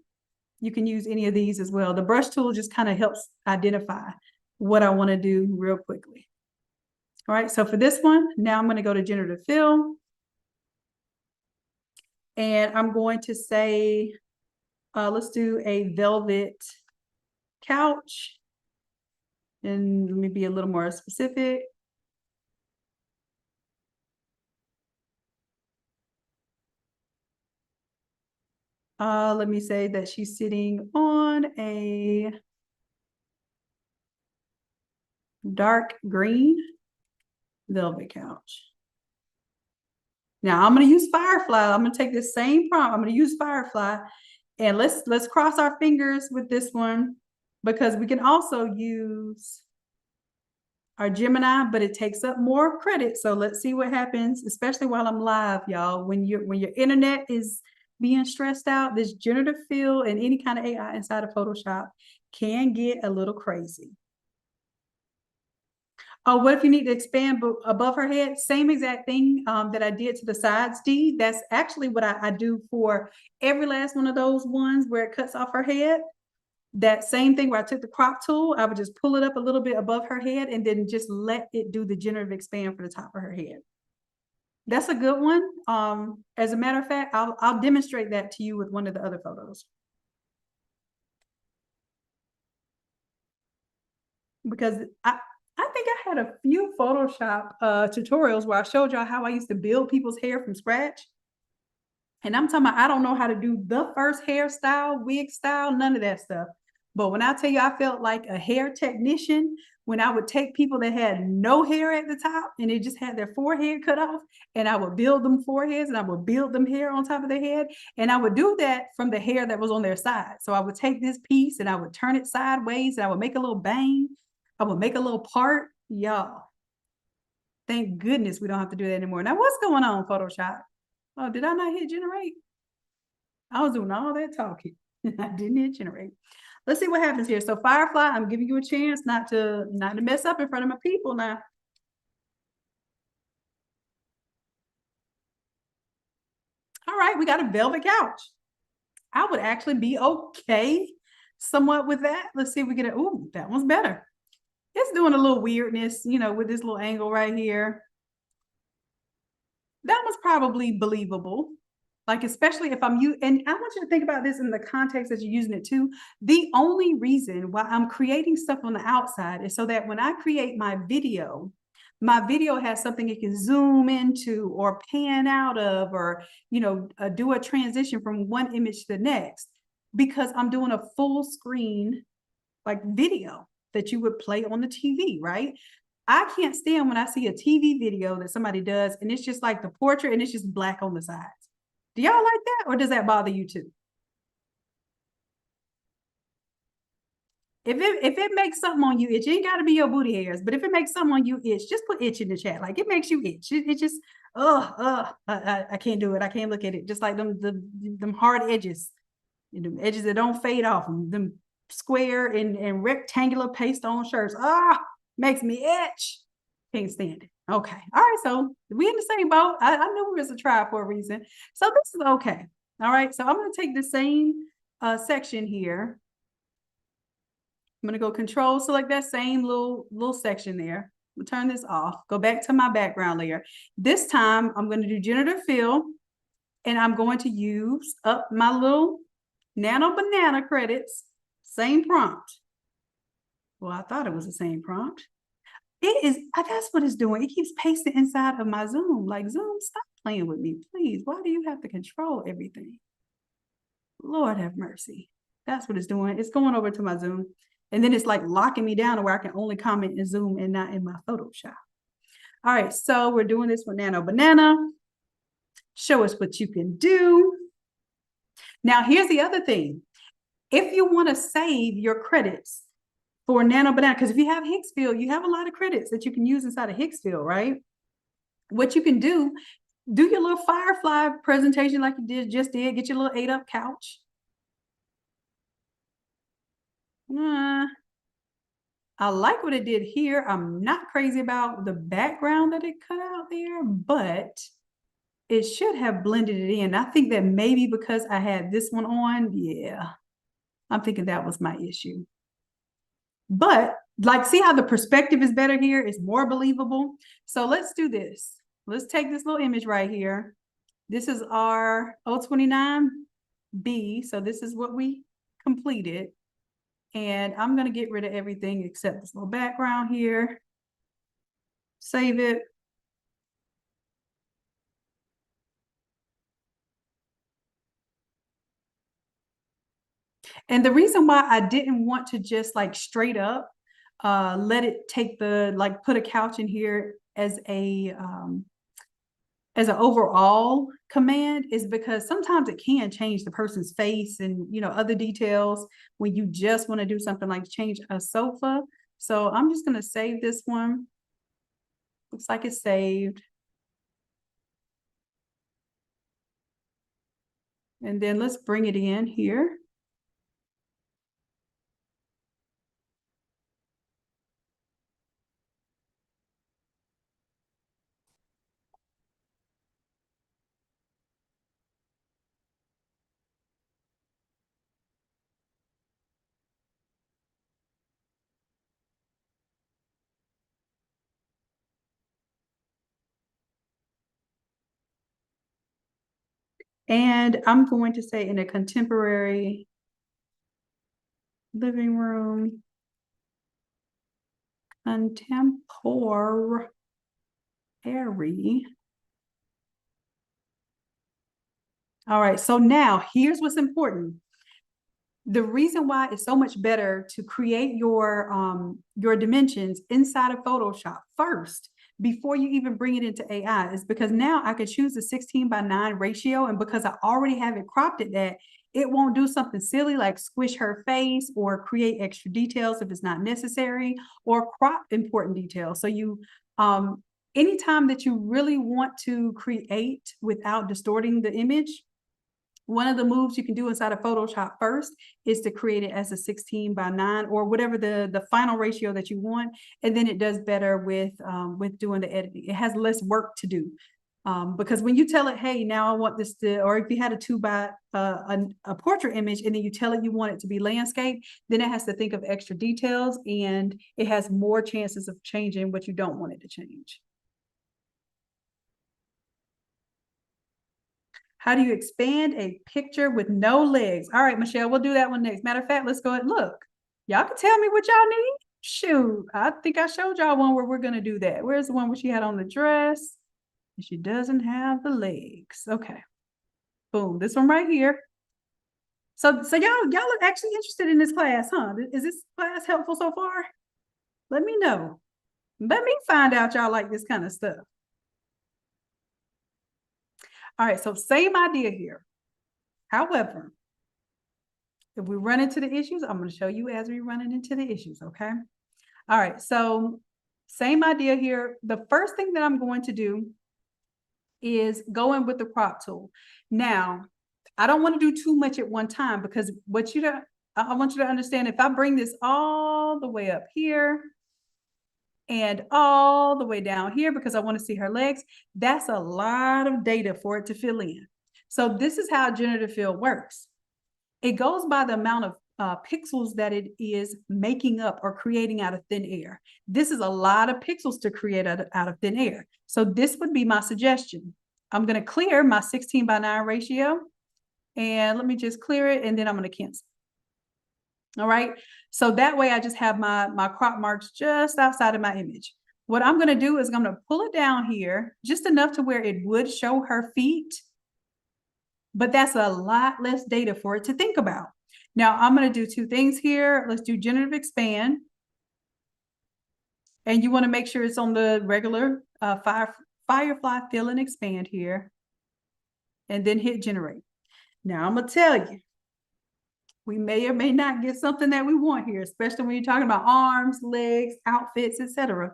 Speaker 3: You can use any of these as well. The brush tool just kind of helps identify what I want to do real quickly. All right, so for this one, now I'm going to go to generative fill. And I'm going to say, let's do a velvet couch. And let me be a little more specific. Let me say that she's sitting on a dark green velvet couch. Now I'm going to use Firefly. I'm going to take this same prompt. I'm going to use Firefly, and let's cross our fingers with this one, because we can also use our Gemini, but it takes up more credit. So let's see what happens, especially while I'm live, y'all. When your internet is being stressed out, this generative fill and any kind of AI inside of Photoshop can get a little crazy. Oh, what if you need to expand above her head? Same exact thing that I did to the sides, D. That's actually what I do for every last one of those ones where it cuts off her head. That same thing where I took the crop tool, I would just pull it up a little bit above her head and then just let it do the generative expand for the top of her head. That's a good one. As a matter of fact, I'll demonstrate that to you with one of the other photos. Because I think I had a few Photoshop tutorials where I showed y'all how I used to build people's hair from scratch. And I'm talking about, I don't know how to do the first hairstyle, wig style, none of that stuff. But when I tell you, I felt like a hair technician when I would take people that had no hair at the top and they just had their forehead cut off, and I would build them foreheads and I would build them hair on top of their head. And I would do that from the hair that was on their side. So I would take this piece and I would turn it sideways and I would make a little bang. I would make a little part. Y'all, thank goodness we don't have to do that anymore. Now, what's going on, Photoshop? Oh, did I not hit generate? I was doing all that talking. I didn't hit generate. Let's see what happens here. So Firefly, I'm giving you a chance not to mess up in front of my people now. All right, we got a velvet couch. I would actually be okay somewhat with that. Let's see if we get it. Ooh, that one's better. It's doing a little weirdness, you know, with this little angle right here. That was probably believable. Like, especially if I'm you, and I want you to think about this in the context that you're using it to. The only reason why I'm creating stuff on the outside is so that when I create my video has something it can zoom into or pan out of, or, you know, do a transition from one image to the next, because I'm doing a full screen like video that you would play on the TV, right? I can't stand when I see a TV video that somebody does and it's just like the portrait and it's just black on the sides. Do y'all like that, or does that bother you too? If it makes something on you itch, it ain't got to be your booty hairs, but if it makes something on you itch, just put itch in the chat. Like, it makes you itch. It just, I can't do it. I can't look at it. Just like them hard edges, them edges that don't fade off, them square and rectangular paste on shirts. Makes me itch. Can't stand it. Okay. All right. So we in the same boat. I knew we was a tribe for a reason. So this is okay. All right. So I'm going to take the same section here. I'm going to go control, select that same little section there. I'm going to turn this off. Go back to my background layer. This time I'm going to do generative fill, and I'm going to use up my little nano banana credits. Same prompt. Well, I thought it was the same prompt. It is, that's what it's doing. It keeps pasting inside of my Zoom. Like, Zoom, stop playing with me, please. Why do you have to control everything? Lord have mercy. That's what it's doing. It's going over to my Zoom. And then it's like locking me down to where I can only comment in Zoom and not in my Photoshop. All right, so we're doing this with Nano Banana. Show us what you can do. Now, here's the other thing. If you want to save your credits for Nano Banana, because if you have Hicksfield, you have a lot of credits that you can use inside of Hicksfield, right? What you can do your little Firefly presentation like you just did. Get your little 8-up couch. I like what it did here. I'm not crazy about the background that it cut out there, but it should have blended it in. I think that maybe because I had this one on, yeah, I'm thinking that was my issue. But like, see how the perspective is better here? It's more believable. So let's do this. Let's take this little image right here. This is our O29B. So this is what we completed. And I'm going to get rid of everything except this little background here. Save it. And the reason why I didn't want to just like straight up let it take the, like, put a couch in here as an overall command is because sometimes it can change the person's face and, you know, other details when you just want to do something like change a sofa. So I'm just going to save this one. Looks like it's saved. And then let's bring it in here. And I'm going to say in a contemporary living room. Contemporary. All right, so now here's what's important. The reason why it's so much better to create your dimensions inside of Photoshop first before you even bring it into AI is because now I can choose a 16:9 ratio, and because I already have it cropped at that, it won't do something silly like squish her face or create extra details if it's not necessary, or crop important details. So you anytime that you really want to create without distorting the image, one of the moves you can do inside of Photoshop first is to create it as a 16:9 or whatever the final ratio that you want. And then it does better with doing the editing. It has less work to do. Because when you tell it, hey, now I want this to, or if you had a portrait image and then you tell it you want it to be landscape, then it has to think of extra details and it has more chances of changing what you don't want it to change. How do you expand a picture with no legs? All right, Michelle, we'll do that one next. Matter of fact, let's go ahead and look. Y'all can tell me what y'all need. Shoot, I think I showed y'all one where we're going to do that. Where's the one where she had on the dress? And she doesn't have the legs. Okay. Boom. This one right here. So y'all are actually interested in this class, huh? Is this class helpful so far? Let me know. Let me find out y'all like this kind of stuff. All right, so same idea here. However, if we run into the issues, I'm going to show you as we run into the issues, okay? All right, so same idea here. The first thing that I'm going to do is go in with the crop tool. Now, I don't want to do too much at one time because I want you to understand, if I bring this all the way up here and all the way down here because I want to see her legs, that's a lot of data for it to fill in. So this is how generative fill works. It goes by the amount of pixels that it is making up or creating out of thin air. This is a lot of pixels to create out of thin air. So this would be my suggestion. I'm going to clear my 16:9 ratio, and let me just clear it, and then I'm going to cancel. All right. So that way I just have my crop marks just outside of my image. What I'm going to do is I'm going to pull it down here just enough to where it would show her feet, but that's a lot less data for it to think about. Now I'm going to do two things here. Let's do generative expand. And you want to make sure it's on the regular Firefly fill and expand here, and then hit generate. Now I'm going to tell you, we may or may not get something that we want here, especially when you're talking about arms, legs, outfits, etc.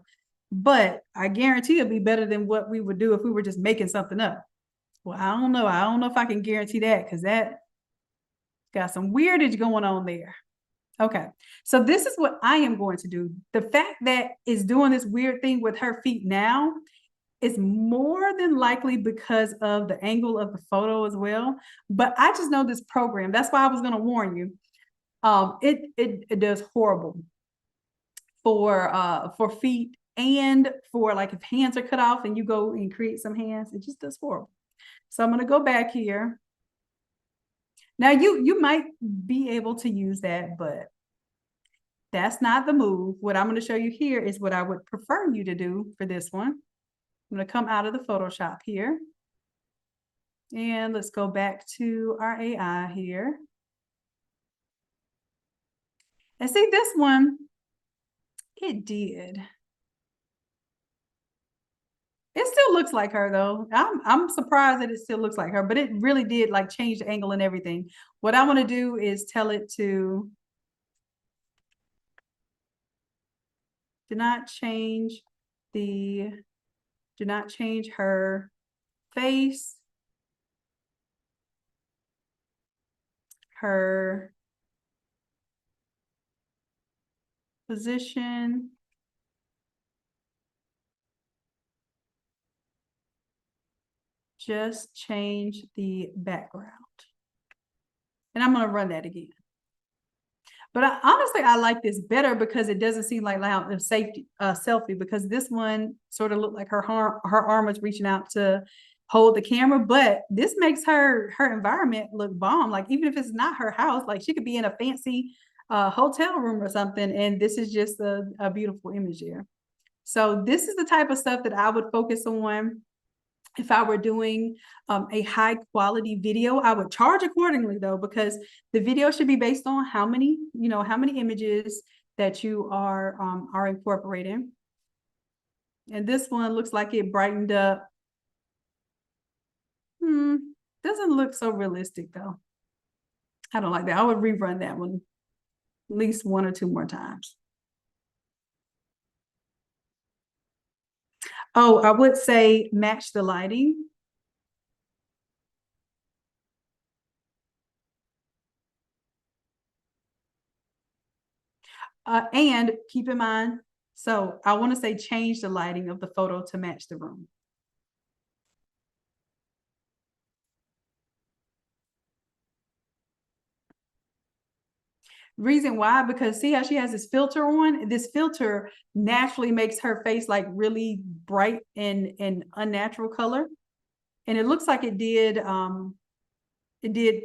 Speaker 3: But I guarantee it'll be better than what we would do if we were just making something up. Well, I don't know. I don't know if I can guarantee that because that got some weirdage going on there. Okay, so this is what I am going to do. The fact that it's doing this weird thing with her feet now is more than likely because of the angle of the photo as well. But I just know this program. That's why I was going to warn you. It does horrible for feet, and for like if hands are cut off and you go and create some hands, it just does horrible. So I'm going to go back here. Now you might be able to use that, but that's not the move. What I'm going to show you here is what I would prefer you to do for this one. I'm going to come out of the Photoshop here. And let's go back to our AI here. And see this one, it did. It still looks like her though. I'm surprised that it still looks like her, but it really did like change the angle and everything. What I want to do is tell it to do not change her face, her position, just change the background. And I'm going to run that again. But honestly, I like this better because it doesn't seem like a selfie, because this one sort of looked like her arm was reaching out to hold the camera, but this makes her environment look bomb. Like even if it's not her house, like she could be in a fancy hotel room or something, and this is just a beautiful image there. So this is the type of stuff that I would focus on. If I were doing a high quality video, I would charge accordingly though, because the video should be based on how many images that you are incorporating. And this one looks like it brightened up. Doesn't look so realistic though. I don't like that. I would rerun that one at least 1 or 2 more times. Oh, I would say match the lighting. And keep in mind, so I want to say change the lighting of the photo to match the room. Reason why, because see how she has this filter on? This filter naturally makes her face like really bright and unnatural color. And it looks like it did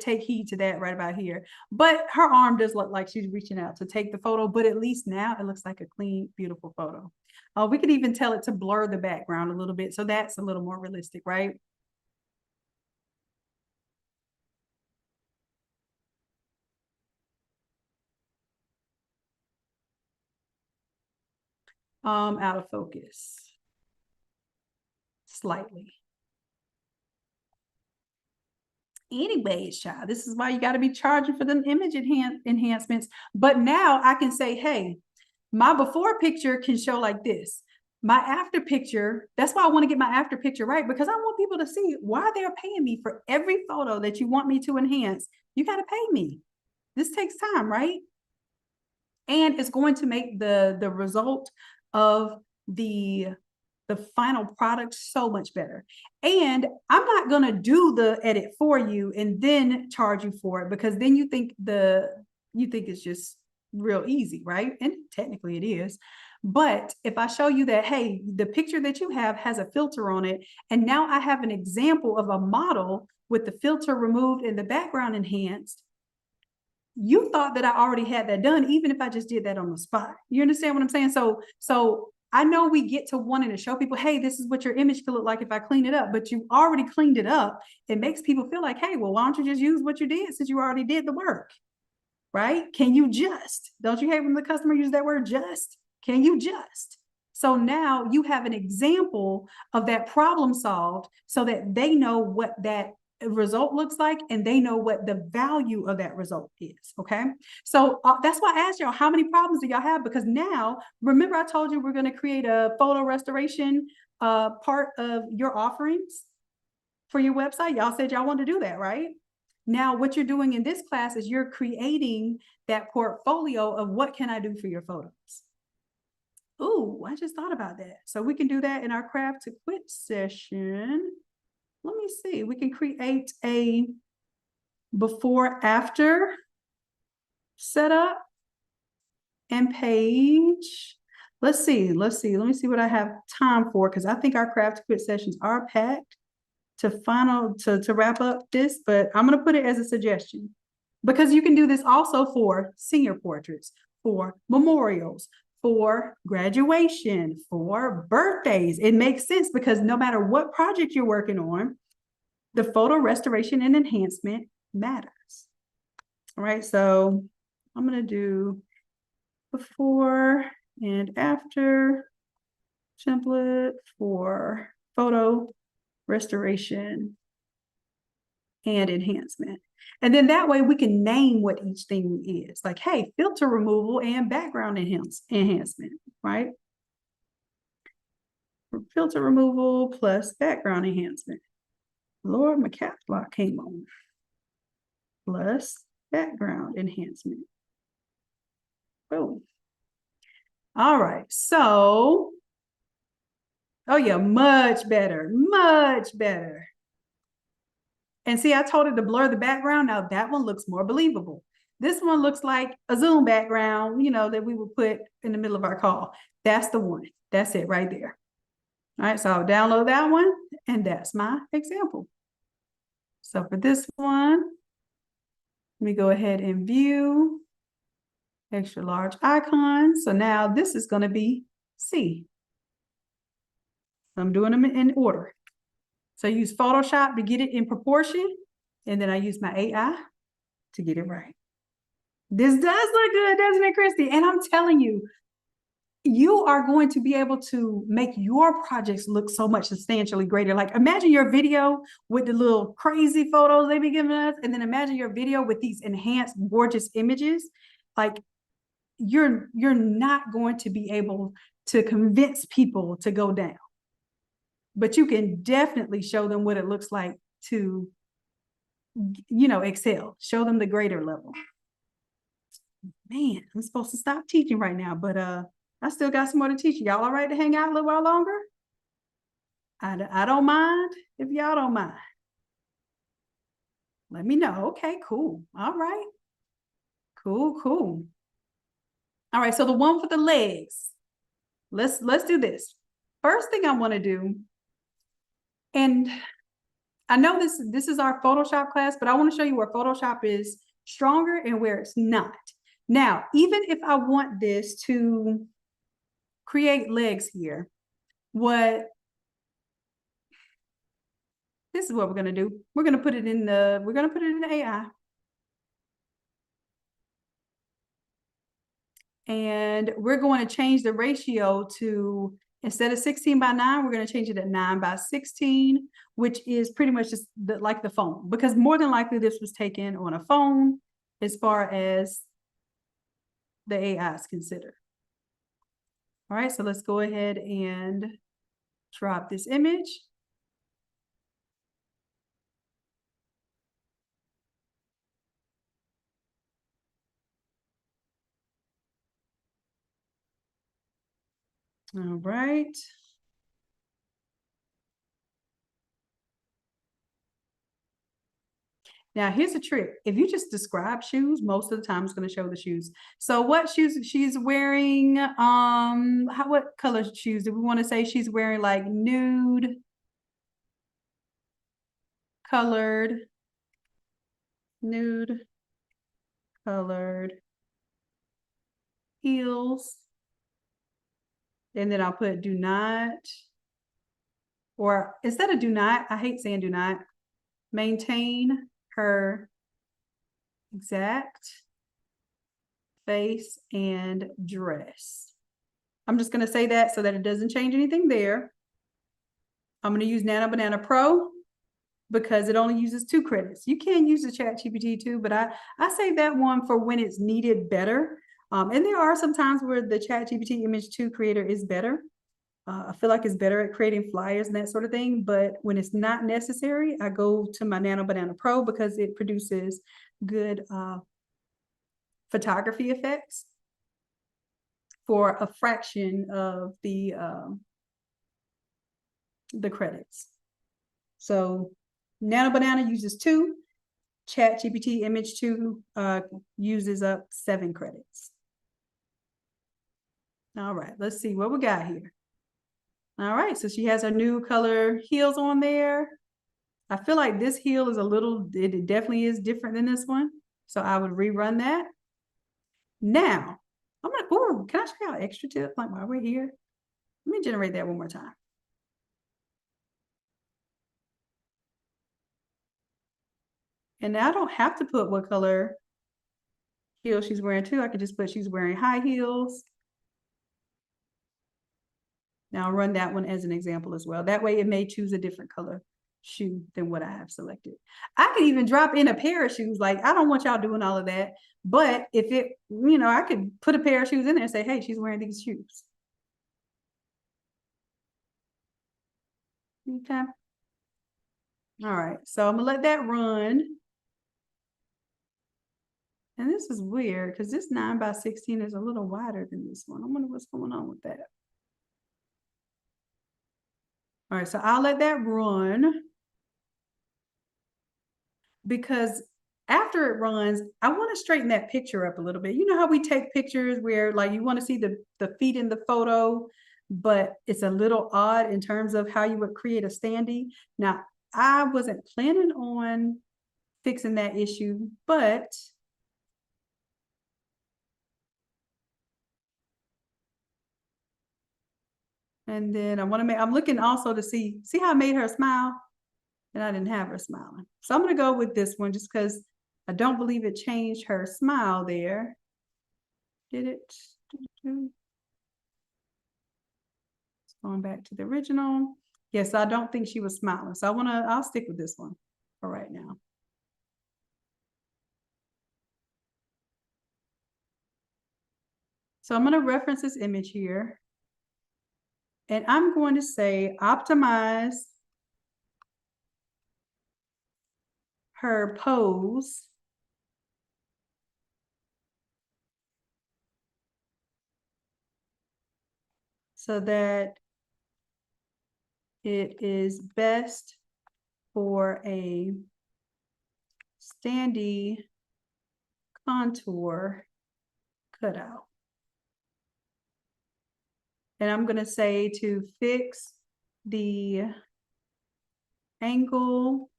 Speaker 3: take heed to that right about here. But her arm does look like she's reaching out to take the photo, but at least now it looks like a clean, beautiful photo. We could even tell it to blur the background a little bit. So that's a little more realistic, right? Out of focus slightly. Anyways, child, this is why you got to be charging for them image enhancements. But now I can say, hey, my before picture can show like this. My after picture, that's why I want to get my after picture right, because I want people to see why they're paying me for every photo that you want me to enhance. You got to pay me. This takes time, right? And it's going to make the result of the final product so much better. And I'm not going to do the edit for you and then charge you for it, because then you think it's just real easy, right? And technically it is. But if I show you that, hey, the picture that you have has a filter on it, and now I have an example of a model with the filter removed and the background enhanced, you thought that I already had that done, even if I just did that on the spot. You understand what I'm saying? So I know we get to wanting to show people, hey, this is what your image could look like if I clean it up, but you already cleaned it up. It makes people feel like, hey, well, why don't you just use what you did since you already did the work, right? Can you just? Don't you hate when the customer uses that word just? Can you just? So now you have an example of that problem solved so that they know what that result looks like, and they know what the value of that result is. Okay, so that's why I asked y'all, how many problems do y'all have? Because now, remember I told you we're going to create a photo restoration part of your offerings for your website. Y'all said y'all want to do that, right? Now what you're doing in this class is you're creating that portfolio of what can I do for your photos. Ooh, I just thought about that. So we can do that in our craft to quit session. Let me see, we can create a before after setup and page. Let's see, let me see what I have time for, because I think our craft to quit sessions are packed to wrap up this, but I'm going to put it as a suggestion, because you can do this also for senior portraits, for memorials, for graduation, for birthdays. It makes sense, because no matter what project you're working on, the photo restoration and enhancement matters. All right, so I'm going to do before and after template for photo restoration and enhancement. And then that way we can name what each thing is. Like, hey, filter removal and background enhancement, right? Filter removal plus background enhancement. Lord, my caps lock came on. Plus background enhancement. Boom. All right, so, oh yeah, much better, much better. And see, I told it to blur the background. Now that one looks more believable. This one looks like a Zoom background, that we would put in the middle of our call. That's the one. That's it right there. All right, so I'll download that one, and that's my example. So for this one, let me go ahead and view extra large icon. So now this is going to be C. I'm doing them in order. So I use Photoshop to get it in proportion, and then I use my AI to get it right. This does look good, doesn't it, Christy? And I'm telling you, you are going to be able to make your projects look so much substantially greater. Like imagine your video with the little crazy photos they be giving us, and then imagine your video with these enhanced, gorgeous images. Like you're not going to be able to convince people to go down. But you can definitely show them what it looks like to, excel. Show them the greater level. Man, I'm supposed to stop teaching right now, but I still got some more to teach. Y'all all right to hang out a little while longer? I don't mind if y'all don't mind. Let me know. Okay, cool. All right. Cool. All right, so the one for the legs. Let's do this. First thing I want to do, and I know this is our Photoshop class, but I want to show you where Photoshop is stronger and where it's not. Now, even if I want this to create legs here, this is what we're going to do. We're going to put it in the AI. And we're going to change the ratio to, instead of 16:9, we're going to change it to 9:16, which is pretty much just like the phone, because more than likely this was taken on a phone as far as the AI is considered. All right, so let's go ahead and drop this image. All right. Now, here's a trick. If you just describe shoes, most of the time it's going to show the shoes. So what shoes she's wearing, what color shoes? Do we want to say she's wearing like nude colored heels? And then I'll put do not, or instead of do not, I hate saying do not, maintain her exact face and dress. I'm just going to say that so that it doesn't change anything there. I'm going to use Nano Banana Pro because it only uses 2 credits. You can use the ChatGPT too, but I save that one for when it's needed better. And there are some times where the ChatGPT Image 2 creator is better. I feel like it's better at creating flyers and that sort of thing. But when it's not necessary, I go to my Nano Banana Pro because it produces good photography effects for a fraction of the credits. So Nano Banana uses 2. ChatGPT Image 2 uses up 7 credits. All right, let's see what we got here. All right, so she has her new color heels on there. I feel like this heel is it definitely is different than this one. So I would rerun that. Now, I'm like, oh, can I show y'all extra tip? Like while we're here, let me generate that one more time. And now I don't have to put what color heel she's wearing too. I could just put she's wearing high heels. Now I'll run that one as an example as well. That way it may choose a different color shoe than what I have selected. I could even drop in a pair of shoes. Like, I don't want y'all doing all of that. But if it, I could put a pair of shoes in there and say, hey, she's wearing these shoes. Okay. All right. So I'm going to let that run. And this is weird because this 9:16 is a little wider than this one. I wonder what's going on with that. All right, so I'll let that run because after it runs, I want to straighten that picture up a little bit. You know how we take pictures where like you want to see the feet in the photo, but it's a little odd in terms of how you would create a standee. Now, I wasn't planning on fixing that issue, but and then I'm looking also to see how I made her smile, and I didn't have her smiling. So I'm gonna go with this one just because I don't believe it changed her smile there. Did it? It's going back to the original. Yes, I don't think she was smiling. So I'll stick with this one for right now. So I'm gonna reference this image here. And I'm going to say optimize her pose so that it is best for a standee contour cutout. And I'm going to say to fix the angle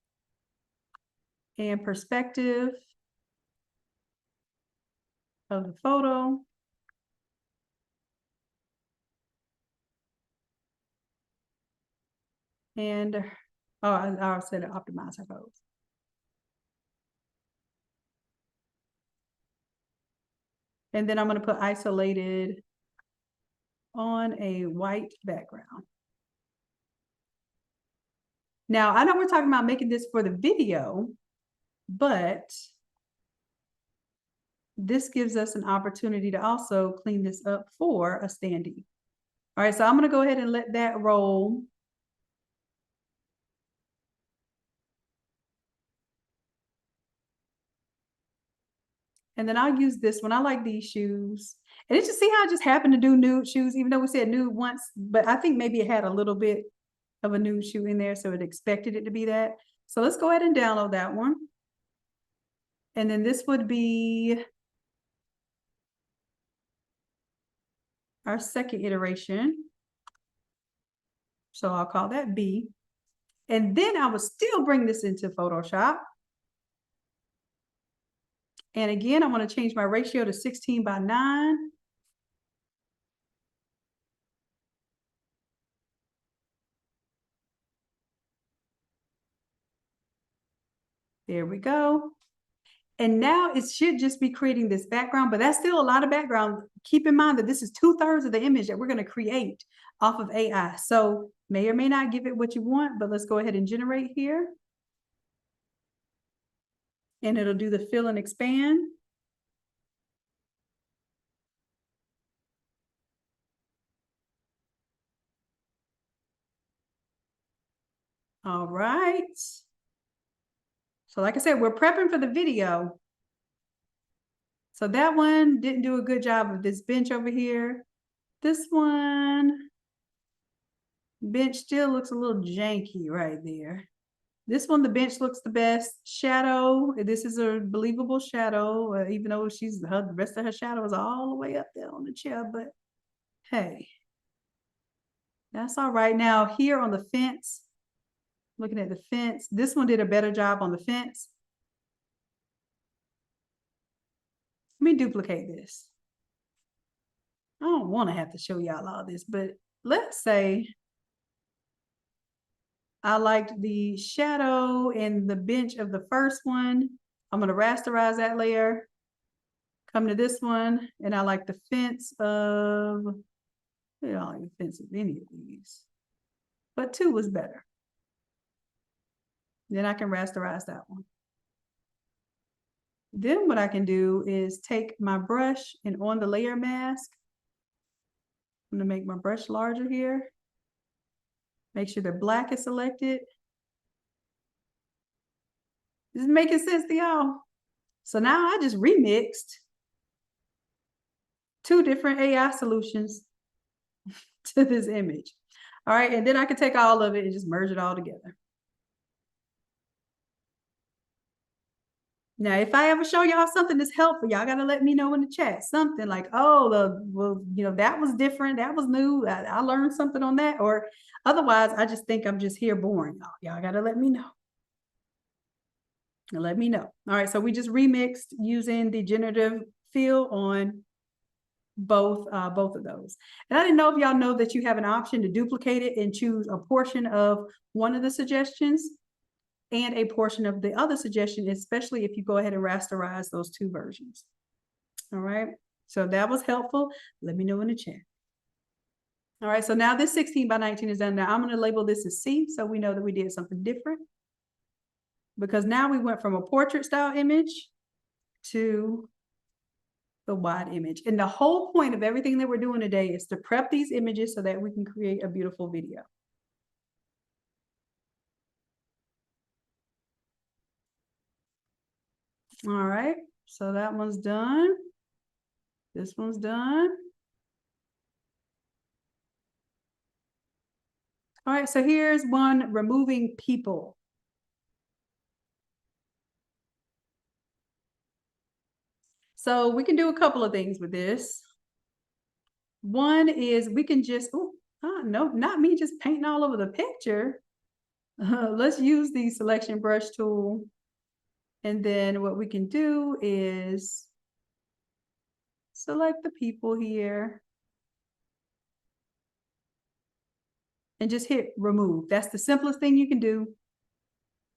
Speaker 3: and perspective of the photo. And, oh, I said optimize her pose. And then I'm going to put isolated on a white background. Now, I know we're talking about making this for the video, but this gives us an opportunity to also clean this up for a standee. All right, so I'm going to go ahead and let that roll. And then I'll use this one. I like these shoes. And it's just see how I just happened to do nude shoes, even though we said nude once, but I think maybe it had a little bit of a nude shoe in there, so it expected it to be that. So let's go ahead and download that one. And then this would be our second iteration. So I'll call that B. And then I will still bring this into Photoshop. And again, I want to change my ratio to 16:9. There we go. And now it should just be creating this background, but that's still a lot of background. Keep in mind that this is 2/3 of the image that we're going to create off of AI. So may or may not give it what you want, but let's go ahead and generate here. And it'll do the fill and expand. All right. So like I said, we're prepping for the video. So that one didn't do a good job of this bench over here. This one, bench still looks a little janky right there. This one, the bench looks the best. Shadow, this is a believable shadow, even though the rest of her shadow is all the way up there on the chair, but hey, that's all right. Now here on the fence, looking at the fence, this one did a better job on the fence. Let me duplicate this. I don't want to have to show y'all all this, but let's say I liked the shadow and the bench of the first one. I'm going to rasterize that layer. Come to this one, and I like the fence of, I don't like the fence of any of these, but 2 was better. Then I can rasterize that one. Then what I can do is take my brush and on the layer mask, I'm going to make my brush larger here. Make sure the black is selected. Is it making sense to y'all? So now I just remixed 2 different AI solutions to this image. All right, and then I can take all of it and just merge it all together. Now, if I ever show y'all something that's helpful, y'all gotta let me know in the chat. Something like, oh, well, that was different, that was new. I learned something on that. Or otherwise, I just think I'm just here boring y'all. Y'all gotta let me know. Let me know. All right, so we just remixed using the generative fill on both of those. And I didn't know if y'all know that you have an option to duplicate it and choose a portion of one of the suggestions and a portion of the other suggestion, especially if you go ahead and rasterize those two versions. All right, so that was helpful. Let me know in the chat. All right, so now this 16 by 19 is done. Now I'm going to label this as C, so we know that we did something different. Because now we went from a portrait style image to the wide image. And the whole point of everything that we're doing today is to prep these images so that we can create a beautiful video. All right, so that one's done. This one's done. All right, so here's one removing people. So we can do a couple of things with this. One is we can just, no, not me just painting all over the picture. Let's use the selection brush tool. And then what we can do is select the people here and just hit remove. That's the simplest thing you can do.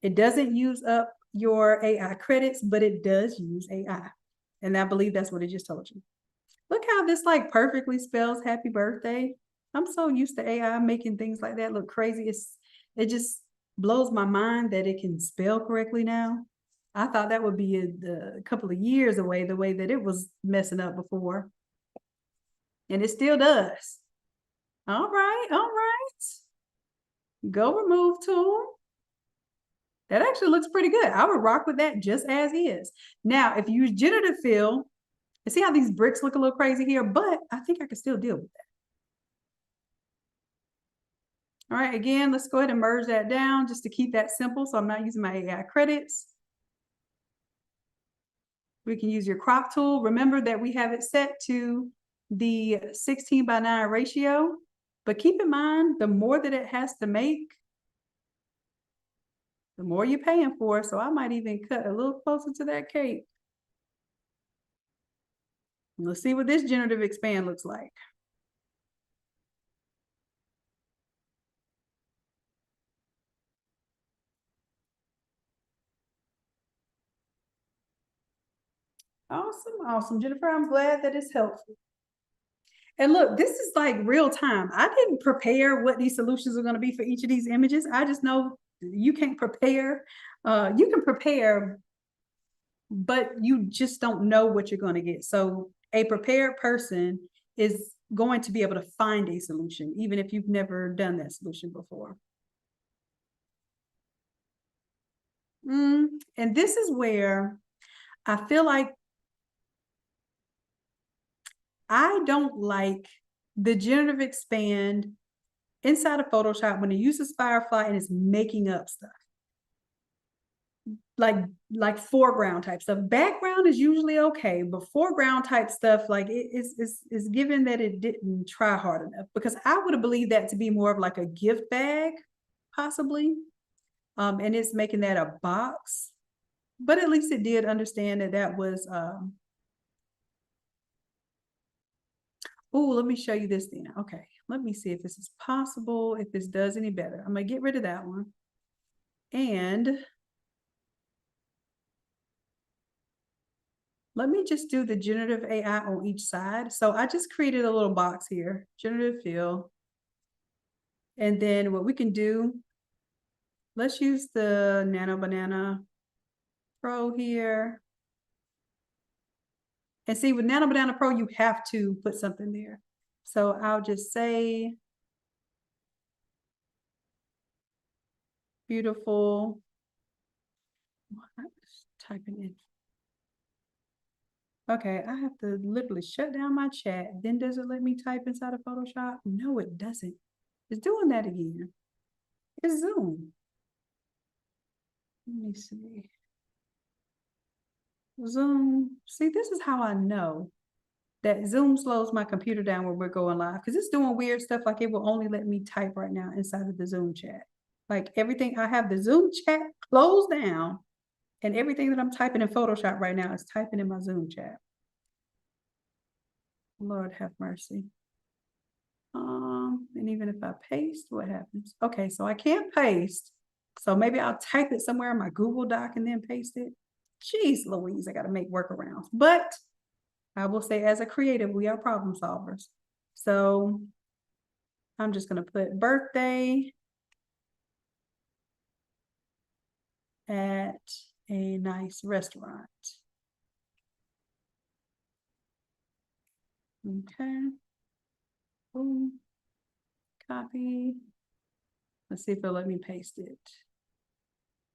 Speaker 3: It doesn't use up your AI credits, but it does use AI. And I believe that's what it just told you. Look how this like perfectly spells happy birthday. I'm so used to AI making things like that look crazy. It just blows my mind that it can spell correctly now. I thought that would be a couple of years away, the way that it was messing up before. And it still does. All right, all right. Go remove tool. That actually looks pretty good. I would rock with that just as is. Now, if you use generative fill, you see how these bricks look a little crazy here, but I think I can still deal with that. All right, again, let's go ahead and merge that down just to keep that simple so I'm not using my AI credits. We can use your crop tool. Remember that we have it set to the 16 by 9 ratio, but keep in mind, the more that it has to make, the more you're paying for. So I might even cut a little closer to that cake. Let's see what this generative expand looks like. Awesome, awesome, Jennifer. I'm glad that it's helpful. And look, this is like real time. I didn't prepare what these solutions are going to be for each of these images. I just know you can't prepare. You can prepare, but you just don't know what you're going to get. So a prepared person is going to be able to find a solution, even if you've never done that solution before. And this is where I feel like I don't like the generative expand inside of Photoshop when it uses Firefly and it's making up stuff. Like foreground type stuff. Background is usually okay, but foreground type stuff, like it's given that it didn't try hard enough, because I would have believed that to be more of like a gift bag, possibly. And it's making that a box, but at least it did understand that that was, oh, let me show you this thing. Okay, let me see if this is possible, if this does any better. I'm gonna get rid of that one. And let me just do the generative AI on each side. So I just created a little box here, generative fill. And then what we can do, let's use the Nano Banana Pro here. And see, with Nano Banana Pro, you have to put something there. So I'll just say, beautiful. Typing in. Okay, I have to literally shut down my chat. Then does it let me type inside of Photoshop? No, it doesn't. It's doing that again. It's Zoom. Let me see. Zoom. See, this is how I know that Zoom slows my computer down when we're going live, because it's doing weird stuff, like it will only let me type right now inside of the Zoom chat. Like everything, I have the Zoom chat closed down, and everything that I'm typing in Photoshop right now is typing in my Zoom chat. Lord have mercy. And even if I paste, what happens? Okay, so I can't paste. So maybe I'll type it somewhere in my Google Doc and then paste it. Jeez Louise, I got to make workarounds. But I will say, as a creative, we are problem solvers. So I'm just going to put birthday at a nice restaurant. Okay. Boom. Copy. Let's see if it'll let me paste it.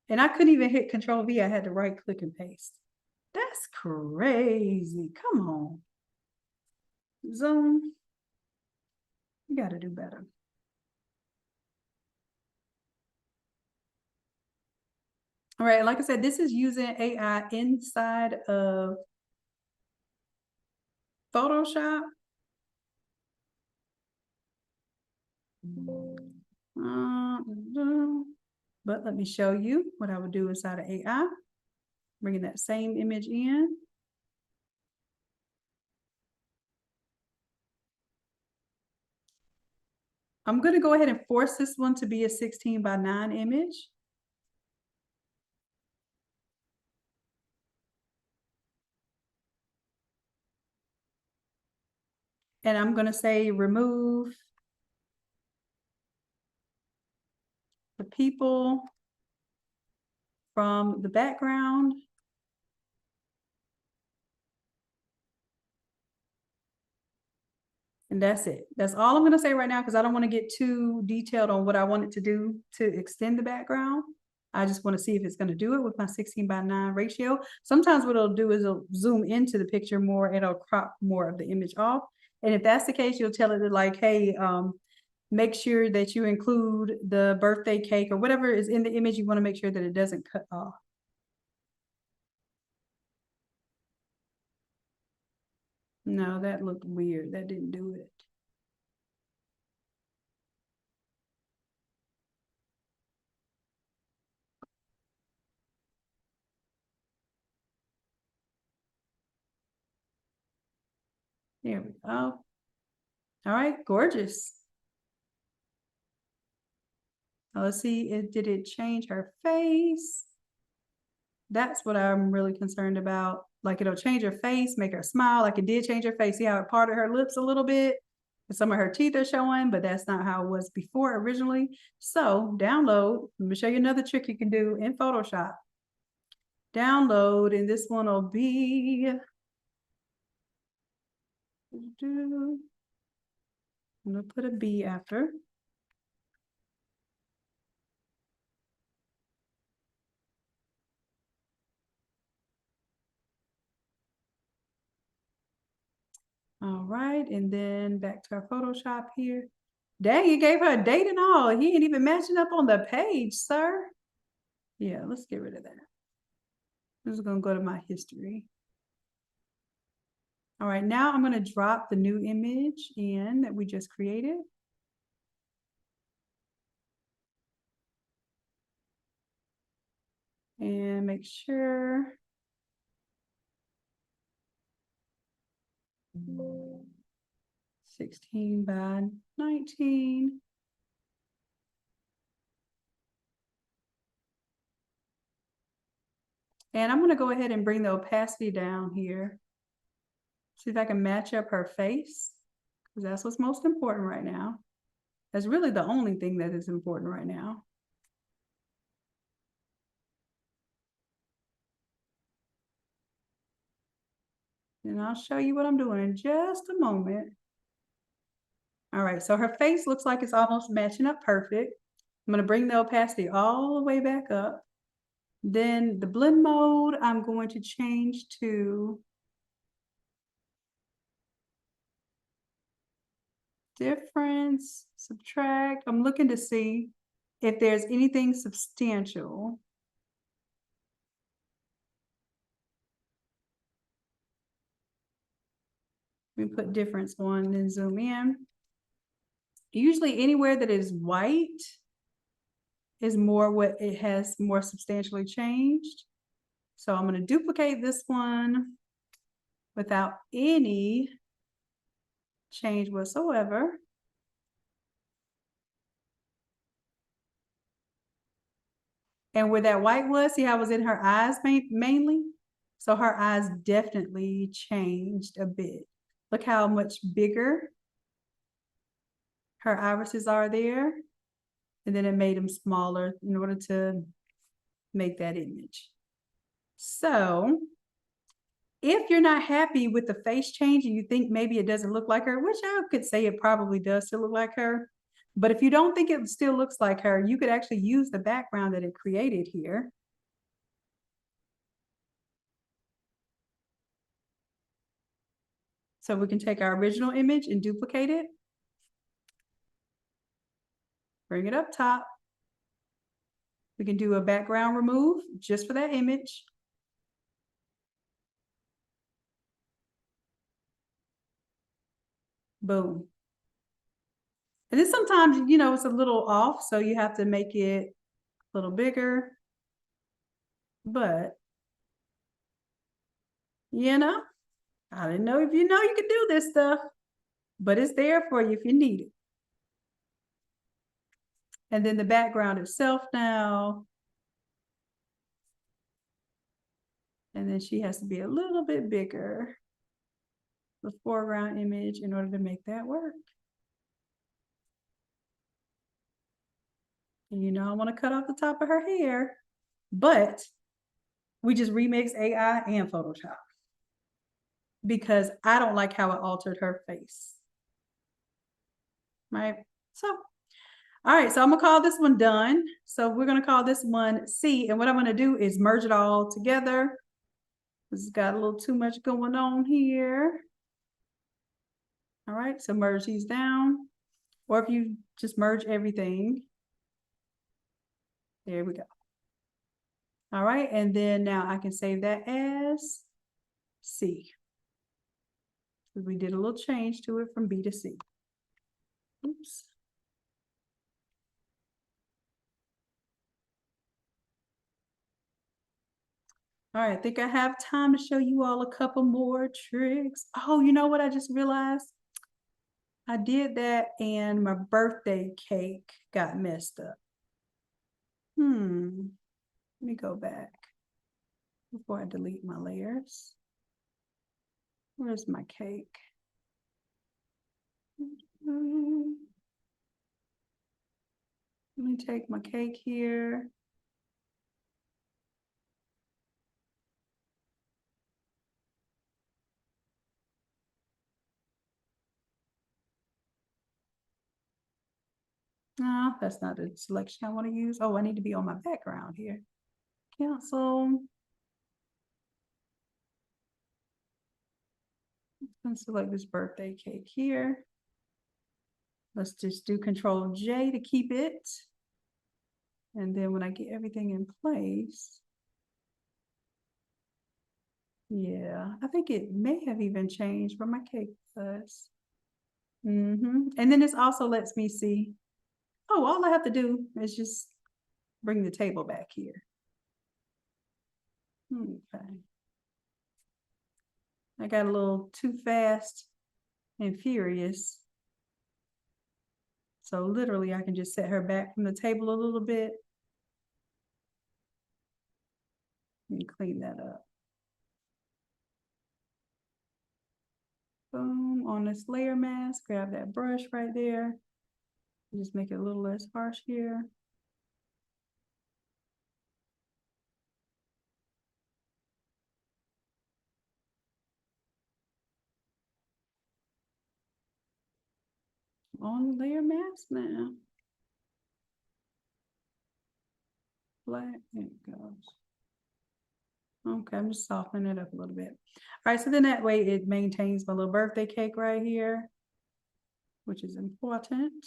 Speaker 3: And I couldn't even hit Control V. I had to right click and paste. That's crazy. Come on. Zoom. You got to do better. All right. Like I said, this is using AI inside of Photoshop. But let me show you what I would do inside of AI. Bringing that same image in. I'm going to go ahead and force this one to be a 16:9 image. And I'm going to say remove the people from the background. And that's it. That's all I'm going to say right now, because I don't want to get too detailed on what I want it to do to extend the background. I just want to see if it's going to do it with my 16:9 ratio. Sometimes what it'll do is it'll zoom into the picture more. It'll crop more of the image off. And if that's the case, you'll tell it to like, hey, make sure that you include the birthday cake or whatever is in the image. You want to make sure that it doesn't cut off. No, that looked weird. That didn't do it. There we go. All right, gorgeous. Now let's see, did it change her face? That's what I'm really concerned about. Like it'll change her face, make her smile, like it did change her face. See how it parted her lips a little bit? And some of her teeth are showing, but that's not how it was before originally. So download, let me show you another trick you can do in Photoshop. Download, and this one will be, I'm gonna put a B after. All right, and then back to our Photoshop here. Dang, you gave her a date and all. He ain't even matching up on the page, sir. Yeah, let's get rid of that. I'm just gonna go to my history. All right, now I'm gonna drop the new image in that we just created. And make sure. 16:19. And I'm going to go ahead and bring the opacity down here. See if I can match up her face, because that's what's most important right now. That's really the only thing that is important right now. And I'll show you what I'm doing in just a moment. All right, so her face looks like it's almost matching up perfect. I'm going to bring the opacity all the way back up. Then the blend mode, I'm going to change to difference, subtract. I'm looking to see if there's anything substantial. We put difference on, then zoom in. Usually anywhere that is white is more what it has more substantially changed. So I'm going to duplicate this one without any change whatsoever. And where that white was, see how it was in her eyes mainly? So her eyes definitely changed a bit. Look how much bigger her irises are there. And then it made them smaller in order to make that image. So if you're not happy with the face change and you think maybe it doesn't look like her, which I could say it probably does still look like her, but if you don't think it still looks like her, you could actually use the background that it created here. So we can take our original image and duplicate it. Bring it up top. We can do a background remove just for that image. Boom. And then sometimes, you know, it's a little off, so you have to make it a little bigger. But, you know, I didn't know if you know you could do this stuff, but it's there for you if you need it. And then the background itself now. And then she has to be a little bit bigger, the foreground image, in order to make that work. And you know, I want to cut off the top of her hair, but we just remixed AI and Photoshop because I don't like how it altered her face. Right? So, all right, so I'm gonna call this one done. So we're gonna call this one C, and what I'm gonna do is merge it all together. This has got a little too much going on here. All right, so merge these down, or if you just merge everything. There we go. All right, and then now I can save that as C. We did a little change to it from B to C. Oops. All right, I think I have time to show you all a couple more tricks. Oh, you know what I just realized? I did that and my birthday cake got messed up. Let me go back before I delete my layers. Where's my cake? Let me take my cake here. No, that's not the selection I want to use. Oh, I need to be on my background here. Cancel. I'm select this birthday cake here. Let's just do Control J to keep it. And then when I get everything in place, yeah, I think it may have even changed where my cake was. And then this also lets me see, oh, all I have to do is just bring the table back here. Okay. I got a little too fast and furious. So literally I can just set her back from the table a little bit and clean that up. Boom, on this layer mask, grab that brush right there. Just make it a little less harsh here. On the layer mask now. Black, there it goes. Okay, I'm just softening it up a little bit. All right, so then that way it maintains my little birthday cake right here, which is important.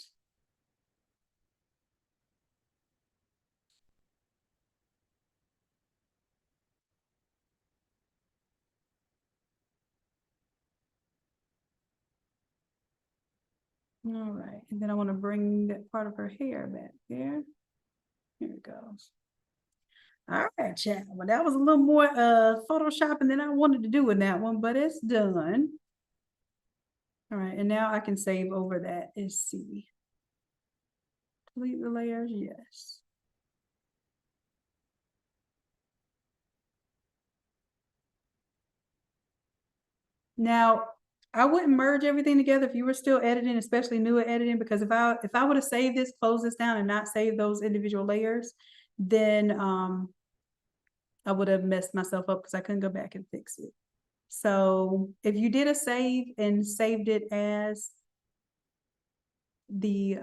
Speaker 3: All right, and then I want to bring that part of her hair back there. Here it goes. All right, chat. Well, that was a little more photoshopping than I wanted to do in that one, but it's done. All right, and now I can save over that. Let's see. Delete the layers, yes. Now, I wouldn't merge everything together if you were still editing, especially newer editing, because if I would have saved this, close this down, and not save those individual layers, then I would have messed myself up because I couldn't go back and fix it. So if you did a save and saved it as the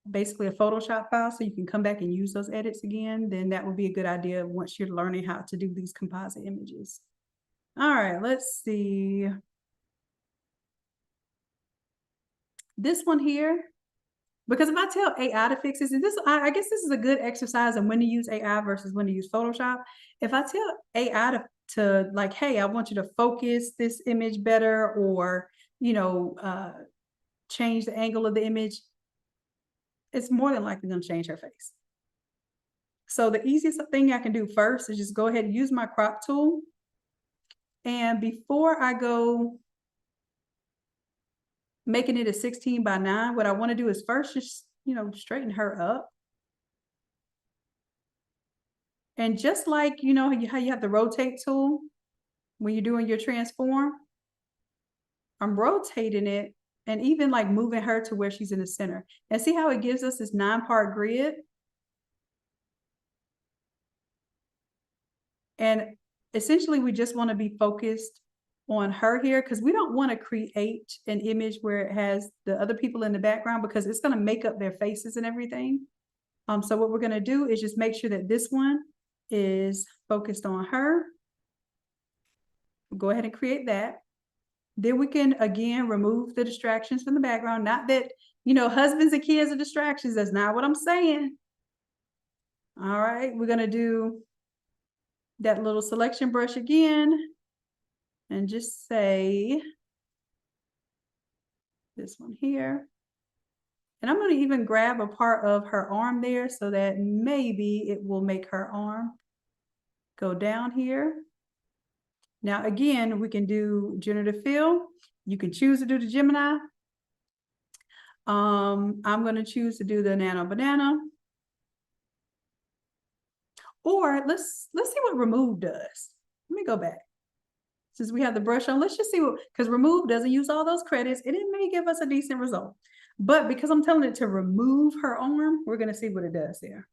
Speaker 3: basically a Photoshop file, so you can come back and use those edits again, then that would be a good idea once you're learning how to do these composite images. All right, let's see. This one here, because if I tell AI to fix this, and this, I guess this is a good exercise on when to use AI versus when to use Photoshop. If I tell AI to like, hey, I want you to focus this image better, or, change the angle of the image, it's more than likely going to change her face. So the easiest thing I can do first is just go ahead and use my crop tool. And before I go making it a 16:9, what I want to do is first just, straighten her up. And just like, how you have the rotate tool when you're doing your transform, I'm rotating it and even like moving her to where she's in the center. And see how it gives us this 9-part grid? And essentially, we just want to be focused on her here because we don't want to create an image where it has the other people in the background because it's going to make up their faces and everything. So what we're going to do is just make sure that this one is focused on her. Go ahead and create that. Then we can, again, remove the distractions from the background. Not that, husbands and kids are distractions. That's not what I'm saying. All right, we're going to do that little selection brush again and just say this one here. And I'm going to even grab a part of her arm there so that maybe it will make her arm go down here. Now, again, we can do generative fill. You can choose to do the Gemini. I'm going to choose to do the Nano Banana. Or let's see what remove does. Let me go back. Since we have the brush on, let's just see what, because remove doesn't use all those credits, and it may give us a decent result. But because I'm telling it to remove her arm, we're going to see what it does there.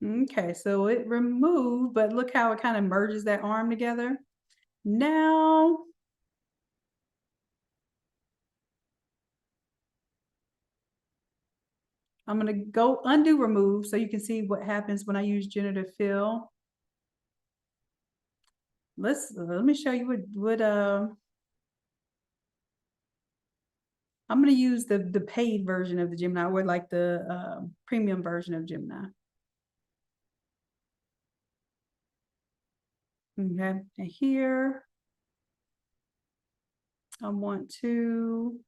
Speaker 3: Okay, so it removed, but look how it kind of merges that arm together. Now, I'm going to go undo remove so you can see what happens when I use generative fill. Let me show you what I'm going to use the paid version of the Gemini, or like the premium version of Gemini. Okay, and here I want to,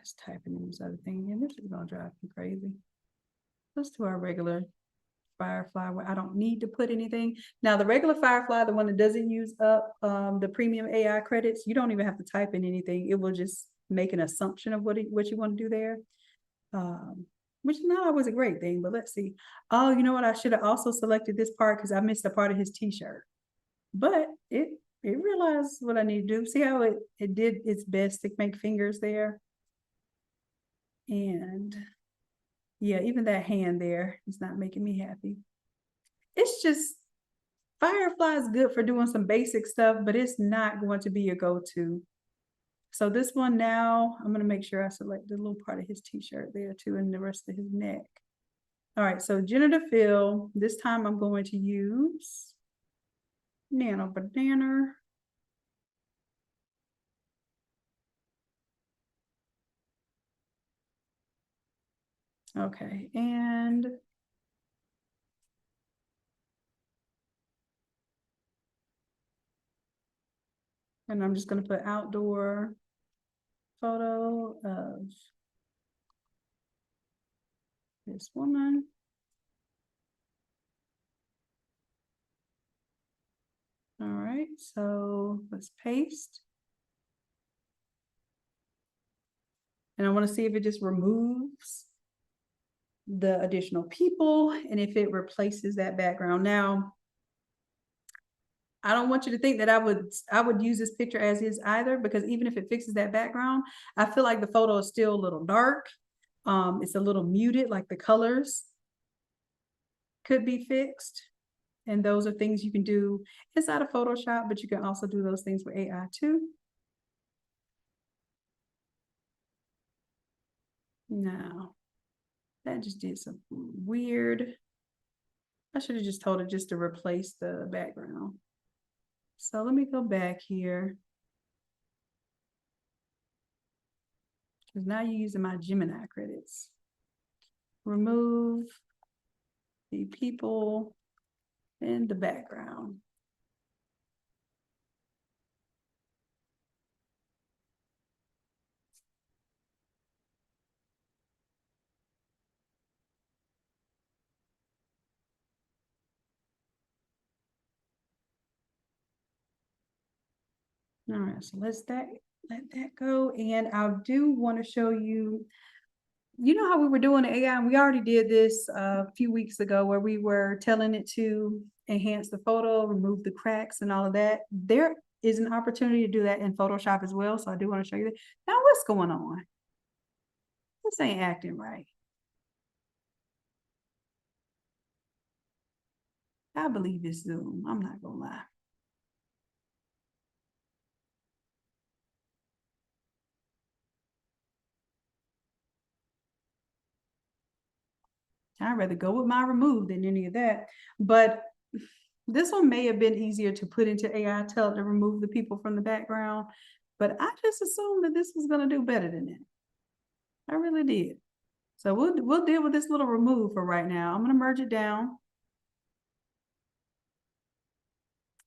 Speaker 3: it's typing in this other thing, and this is gonna drive me crazy. Let's do our regular Firefly where I don't need to put anything. Now the regular Firefly, the one that doesn't use up the premium AI credits, you don't even have to type in anything. It will just make an assumption of what you want to do there. Which is not always a great thing, but let's see. Oh, you know what? I should have also selected this part because I missed a part of his t-shirt. But it realized what I need to do. See how it did its best to make fingers there. And yeah, even that hand there is not making me happy. It's just, Firefly is good for doing some basic stuff, but it's not going to be your go-to. So this one now, I'm going to make sure I select the little part of his t-shirt there too, and the rest of his neck. All right, so generative fill. This time I'm going to use Nano Banana. Okay, and And I'm just gonna put outdoor photo of this woman. All right, so let's paste. And I want to see if it just removes the additional people and if it replaces that background. Now, I don't want you to think that I would use this picture as is either, because even if it fixes that background, I feel like the photo is still a little dark. It's a little muted, like the colors could be fixed. And those are things you can do inside of Photoshop, but you can also do those things with AI too. Now, that just did some weird. I should have just told it just to replace the background. So let me go back here. Because now you're using my Gemini credits. Remove the people in the background. All right, so let that go. And I do want to show you, you know how we were doing the AI, and we already did this a few weeks ago where we were telling it to enhance the photo, remove the cracks and all of that. There is an opportunity to do that in Photoshop as well. So I do want to show you that. Now, what's going on? This ain't acting right. I believe it's Zoom. I'm not gonna lie. I'd rather go with my remove than any of that. But this one may have been easier to put into AI, tell it to remove the people from the background. But I just assumed that this was gonna do better than that. I really did. So we'll deal with this little remove for right now. I'm gonna merge it down.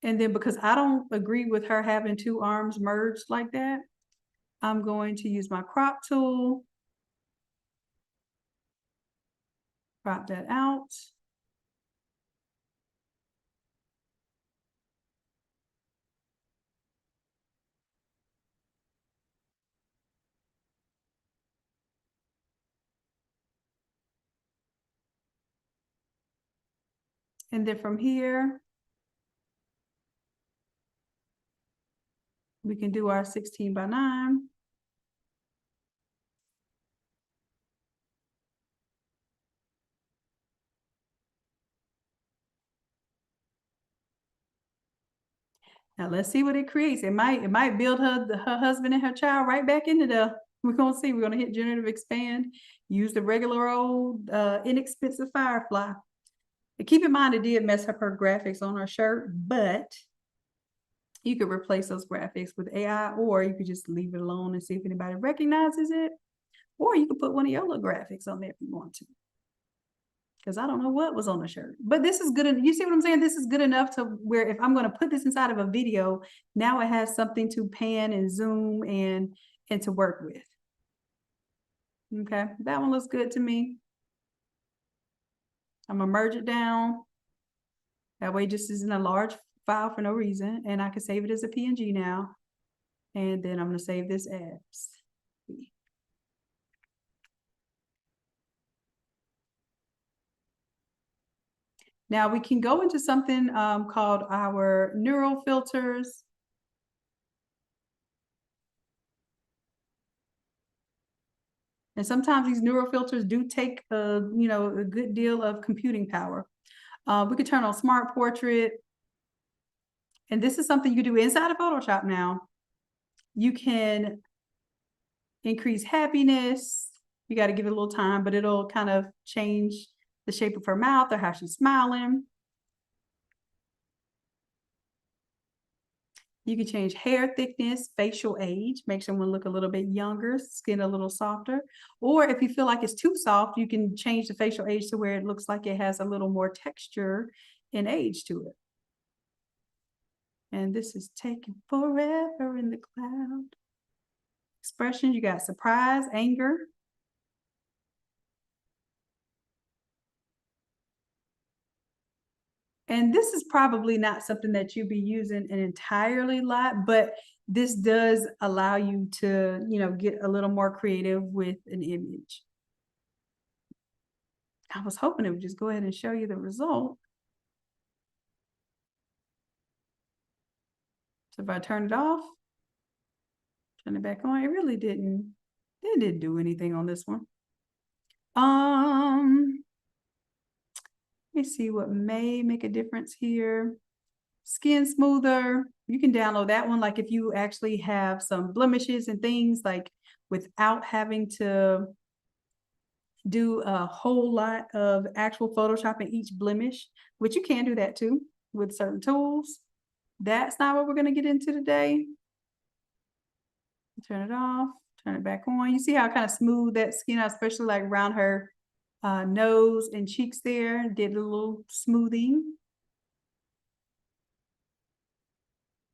Speaker 3: And then because I don't agree with her having two arms merged like that, I'm going to use my crop tool. Crop that out. And then from here, we can do our 16:9. Now let's see what it creates. It might build her husband and her child right back into the. We're gonna see. We're gonna hit generative expand. Use the regular old inexpensive Firefly. But keep in mind, it did mess up her graphics on her shirt, but you could replace those graphics with AI, or you could just leave it alone and see if anybody recognizes it. Or you could put one of your little graphics on there if you want to. Because I don't know what was on the shirt. But this is good. You see what I'm saying? This is good enough to where if I'm going to put this inside of a video, now it has something to pan and zoom and to work with. Okay, that one looks good to me. I'm gonna merge it down. That way it just isn't a large file for no reason. And I can save it as a PNG now. And then I'm gonna save this as. Now we can go into something called our neural filters. And sometimes these neural filters do take a good deal of computing power. We could turn on Smart Portrait. And this is something you can do inside of Photoshop now. You can increase happiness. You got to give it a little time, but it'll kind of change the shape of her mouth or how she's smiling. You can change hair thickness, facial age, make someone look a little bit younger, skin a little softer. Or if you feel like it's too soft, you can change the facial age to where it looks like it has a little more texture and age to it. And this is taking forever in the cloud. Expressions, you got surprise, anger. And this is probably not something that you'd be using an entirely lot, but this does allow you to, get a little more creative with an image. I was hoping it would just go ahead and show you the result. So if I turn it off, turn it back on, it didn't do anything on this one. Let me see what may make a difference here. Skin smoother, you can download that one. Like if you actually have some blemishes and things, like without having to do a whole lot of actual Photoshop in each blemish, which you can do that too with certain tools. That's not what we're going to get into today. Turn it off, turn it back on. You see how kind of smooth that skin, especially like around her nose and cheeks there, did a little smoothing.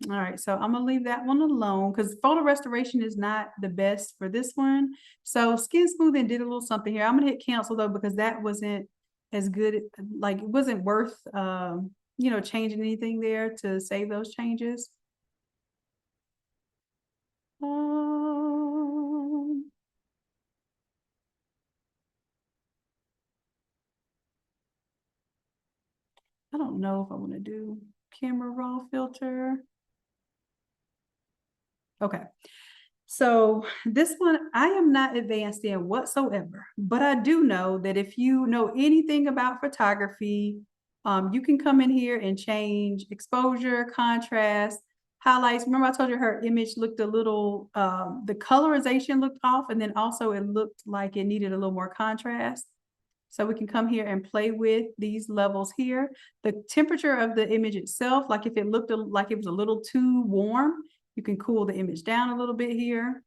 Speaker 3: All right, so I'm gonna leave that one alone because photo restoration is not the best for this one. So skin smoothing did a little something here. I'm gonna hit cancel though, because that wasn't as good, like it wasn't worth changing anything there to save those changes. I don't know if I want to do camera raw filter. Okay. So this one, I am not advanced in whatsoever, but I do know that if you know anything about photography, you can come in here and change exposure, contrast, highlights. Remember I told you her image looked a little, the colorization looked off, and then also it looked like it needed a little more contrast. So we can come here and play with these levels here. The temperature of the image itself, like if it looked like it was a little too warm, you can cool the image down a little bit here.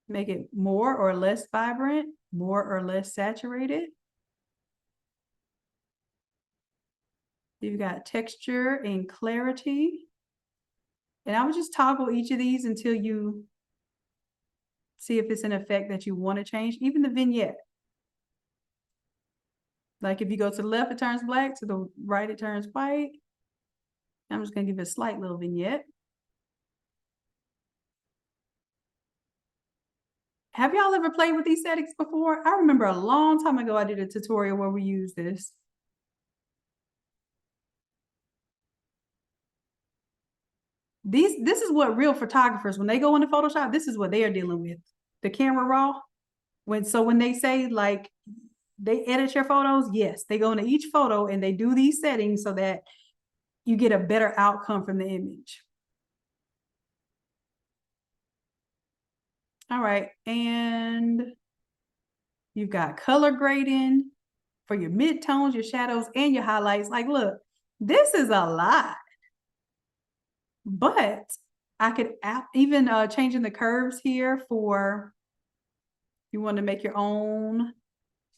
Speaker 3: Make it more or less vibrant, more or less saturated. You've got texture and clarity. And I would just toggle each of these until you see if it's an effect that you want to change. Even the vignette. Like if you go to the left, it turns black. To the right, it turns white. I'm just going to give it a slight little vignette. Have y'all ever played with these settings before? I remember a long time ago, I did a tutorial where we used this. This is what real photographers, when they go into Photoshop, this is what they are dealing with. The camera raw. When they say like they edit your photos, yes, they go into each photo and they do these settings so that you get a better outcome from the image. All right, and you've got color grading for your midtones, your shadows, and your highlights. Like, look, this is a lot. But I could even changing the curves here for you want to make your own.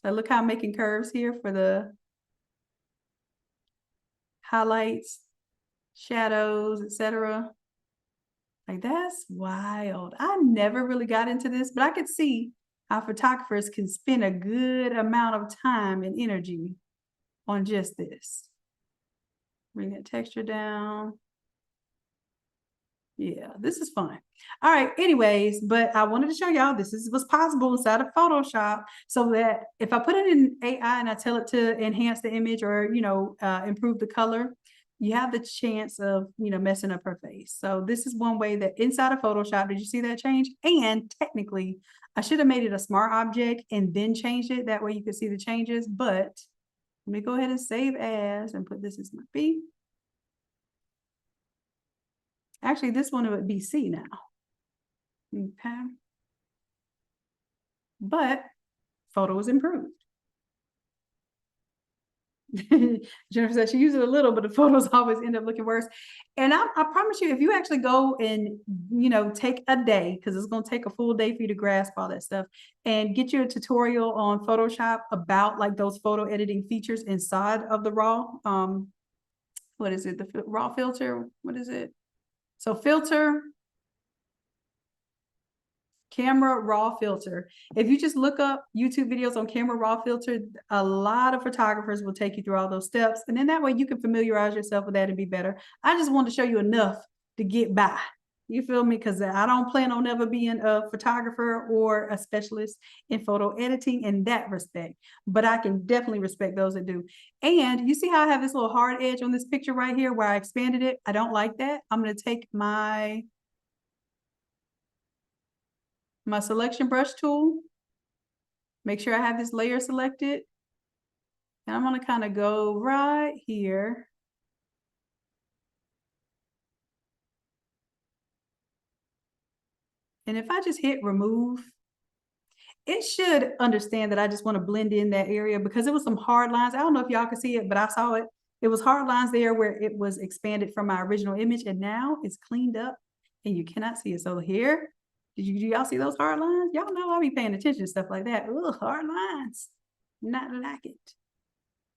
Speaker 3: So look how I'm making curves here for the highlights, shadows, etc. Like that's wild. I never really got into this, but I could see how photographers can spend a good amount of time and energy on just this. Bring that texture down. Yeah, this is fun. All right, anyways, but I wanted to show y'all this is what's possible inside of Photoshop, so that if I put it in AI and I tell it to enhance the image or, improve the color, you have the chance of, messing up her face. So this is one way that inside of Photoshop, did you see that change? And technically, I should have made it a smart object and then changed it. That way you could see the changes, but let me go ahead and save as and put this as my B. Actually, this one would be C now. Okay. But photo is improved. Jennifer said she uses it a little, but the photos always end up looking worse. And I promise you, if you actually go and, take a day, because it's going to take a full day for you to grasp all that stuff, and get you a tutorial on Photoshop about like those photo editing features inside of the raw, what is it? The raw filter, what is it? So filter, camera raw filter. If you just look up YouTube videos on camera raw filter, a lot of photographers will take you through all those steps. And then that way you can familiarize yourself with that and be better. I just wanted to show you enough to get by. You feel me? Because I don't plan on ever being a photographer or a specialist in photo editing in that respect. But I can definitely respect those that do. And you see how I have this little hard edge on this picture right here where I expanded it? I don't like that. I'm going to take my selection brush tool, make sure I have this layer selected, and I'm going to kind of go right here. And if I just hit remove, it should understand that I just want to blend in that area because it was some hard lines. I don't know if y'all can see it, but I saw it. It was hard lines there where it was expanded from my original image, and now it's cleaned up and you cannot see it. So here, do y'all see those hard lines? Y'all know I'll be paying attention to stuff like that. Ugh, hard lines. Not like it.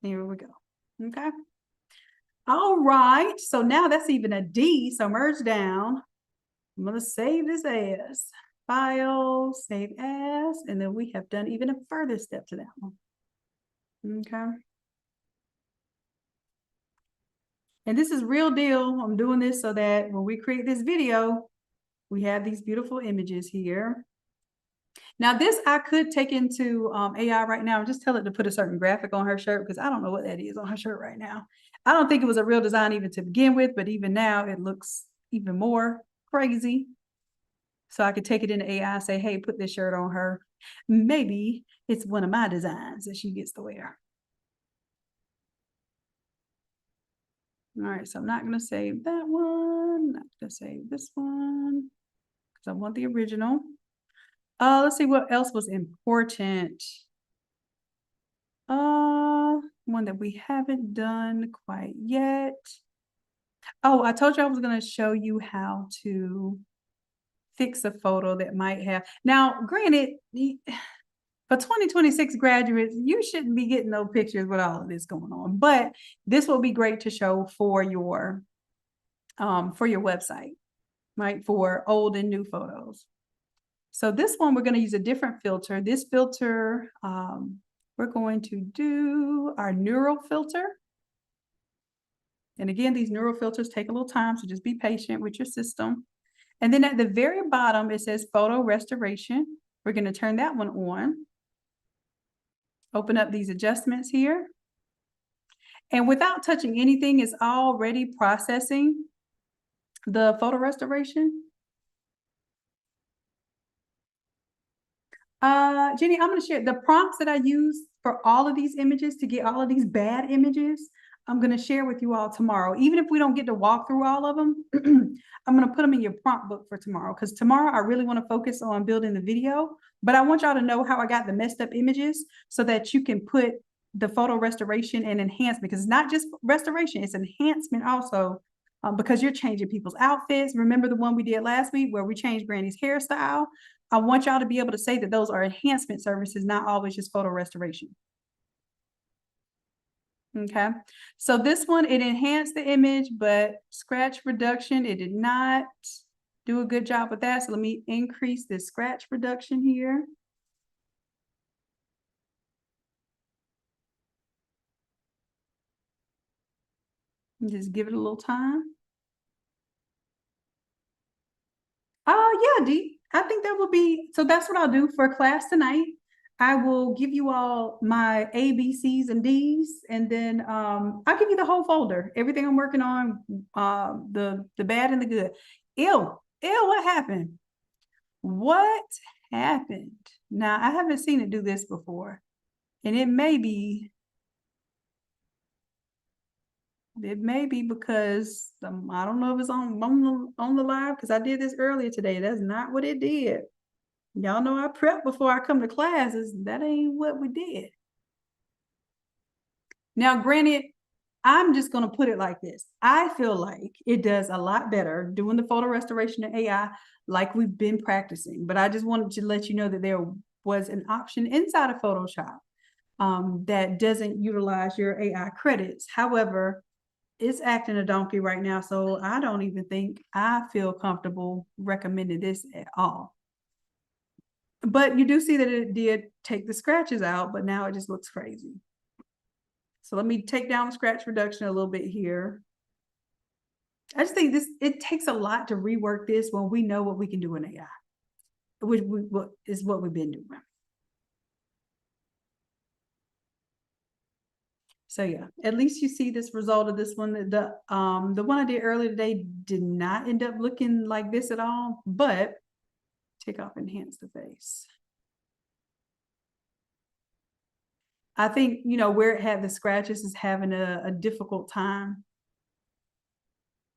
Speaker 3: Here we go. Okay. All right. So now that's even a D. So merge down. I'm going to save this as file, save as, and then we have done even a further step to that one. Okay. And this is real deal. I'm doing this so that when we create this video, we have these beautiful images here. Now this I could take into AI right now and just tell it to put a certain graphic on her shirt because I don't know what that is on her shirt right now. I don't think it was a real design even to begin with, but even now it looks even more crazy. So I could take it into AI and say, hey, put this shirt on her. Maybe it's one of my designs that she gets to wear. All right, so I'm not going to save that one. Not going to save this one because I want the original. Let's see what else was important. One that we haven't done quite yet. Oh, I told you I was going to show you how to fix a photo that might have. Now, granted, for 2026 graduates, you shouldn't be getting no pictures with all of this going on, but this will be great to show for your website, right? For old and new photos. So this one, we're going to use a different filter. This filter, we're going to do our neural filter. And again, these neural filters take a little time, so just be patient with your system. And then at the very bottom, it says photo restoration. We're going to turn that one on. Open up these adjustments here. And without touching anything, it's already processing the photo restoration. Jenny, I'm going to share the prompts that I use for all of these images to get all of these bad images. I'm going to share with you all tomorrow. Even if we don't get to walk through all of them, I'm going to put them in your prompt book for tomorrow because tomorrow I really want to focus on building the video, but I want y'all to know how I got the messed up images so that you can put the photo restoration and enhancement, because it's not just restoration, it's enhancement also, because you're changing people's outfits. Remember the one we did last week where we changed Granny's hairstyle? I want y'all to be able to say that those are enhancement services, not always just photo restoration. Okay, so this one, it enhanced the image, but scratch reduction, it did not do a good job with that. So let me increase this scratch reduction here. And just give it a little time. Oh, yeah, Dee, I think that will be, so that's what I'll do for class tonight. I will give you all my A, B, C's, and D's, and then I'll give you the whole folder, everything I'm working on, the bad and the good. Ew, what happened? What happened? Now, I haven't seen it do this before, and it may be because I don't know if it's on the live, because I did this earlier today. That's not what it did. Y'all know I prep before I come to classes. That ain't what we did. Now, granted, I'm just going to put it like this. I feel like it does a lot better doing the photo restoration in AI like we've been practicing. But I just wanted to let you know that there was an option inside of Photoshop that doesn't utilize your AI credits. However, it's acting a donkey right now, so I don't even think I feel comfortable recommending this at all. But you do see that it did take the scratches out, but now it just looks crazy. So let me take down the scratch reduction a little bit here. I just think it takes a lot to rework this when we know what we can do in AI, which is what we've been doing. So yeah, at least you see this result of this one. The one I did earlier today did not end up looking like this at all, but take off enhance the face. I think, you know, where it had the scratches is having a difficult time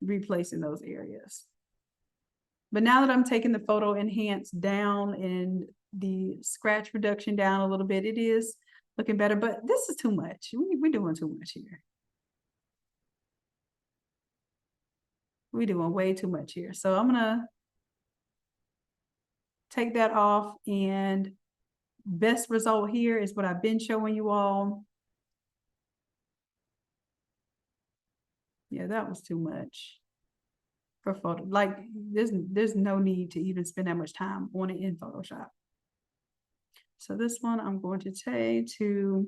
Speaker 3: replacing those areas. But now that I'm taking the photo enhance down and the scratch reduction down a little bit, it is looking better, but this is too much. We're doing too much here. We're doing way too much here. So I'm gonna take that off, and best result here is what I've been showing you all. Yeah, that was too much for photo. Like there's no need to even spend that much time on it in Photoshop. So this one I'm going to take to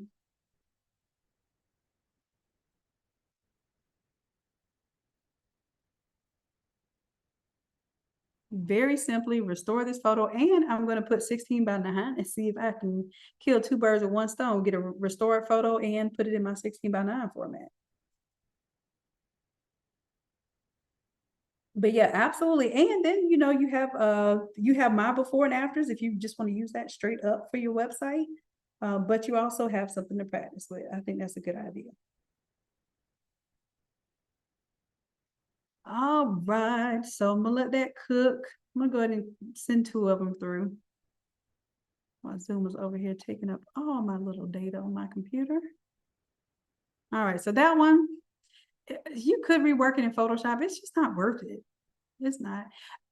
Speaker 3: very simply restore this photo, and I'm going to put 16:9 and see if I can kill two birds with one stone, get a restored photo and put it in my 16:9 format. But yeah, absolutely. And then, you know, you have my before and afters if you just want to use that straight up for your website. But you also have something to practice with. I think that's a good idea. All right, so I'm gonna let that cook. I'm gonna go ahead and send two of them through. My Zoom is over here taking up all my little data on my computer. All right, so that one, you could rework it in Photoshop. It's just not worth it. It's not.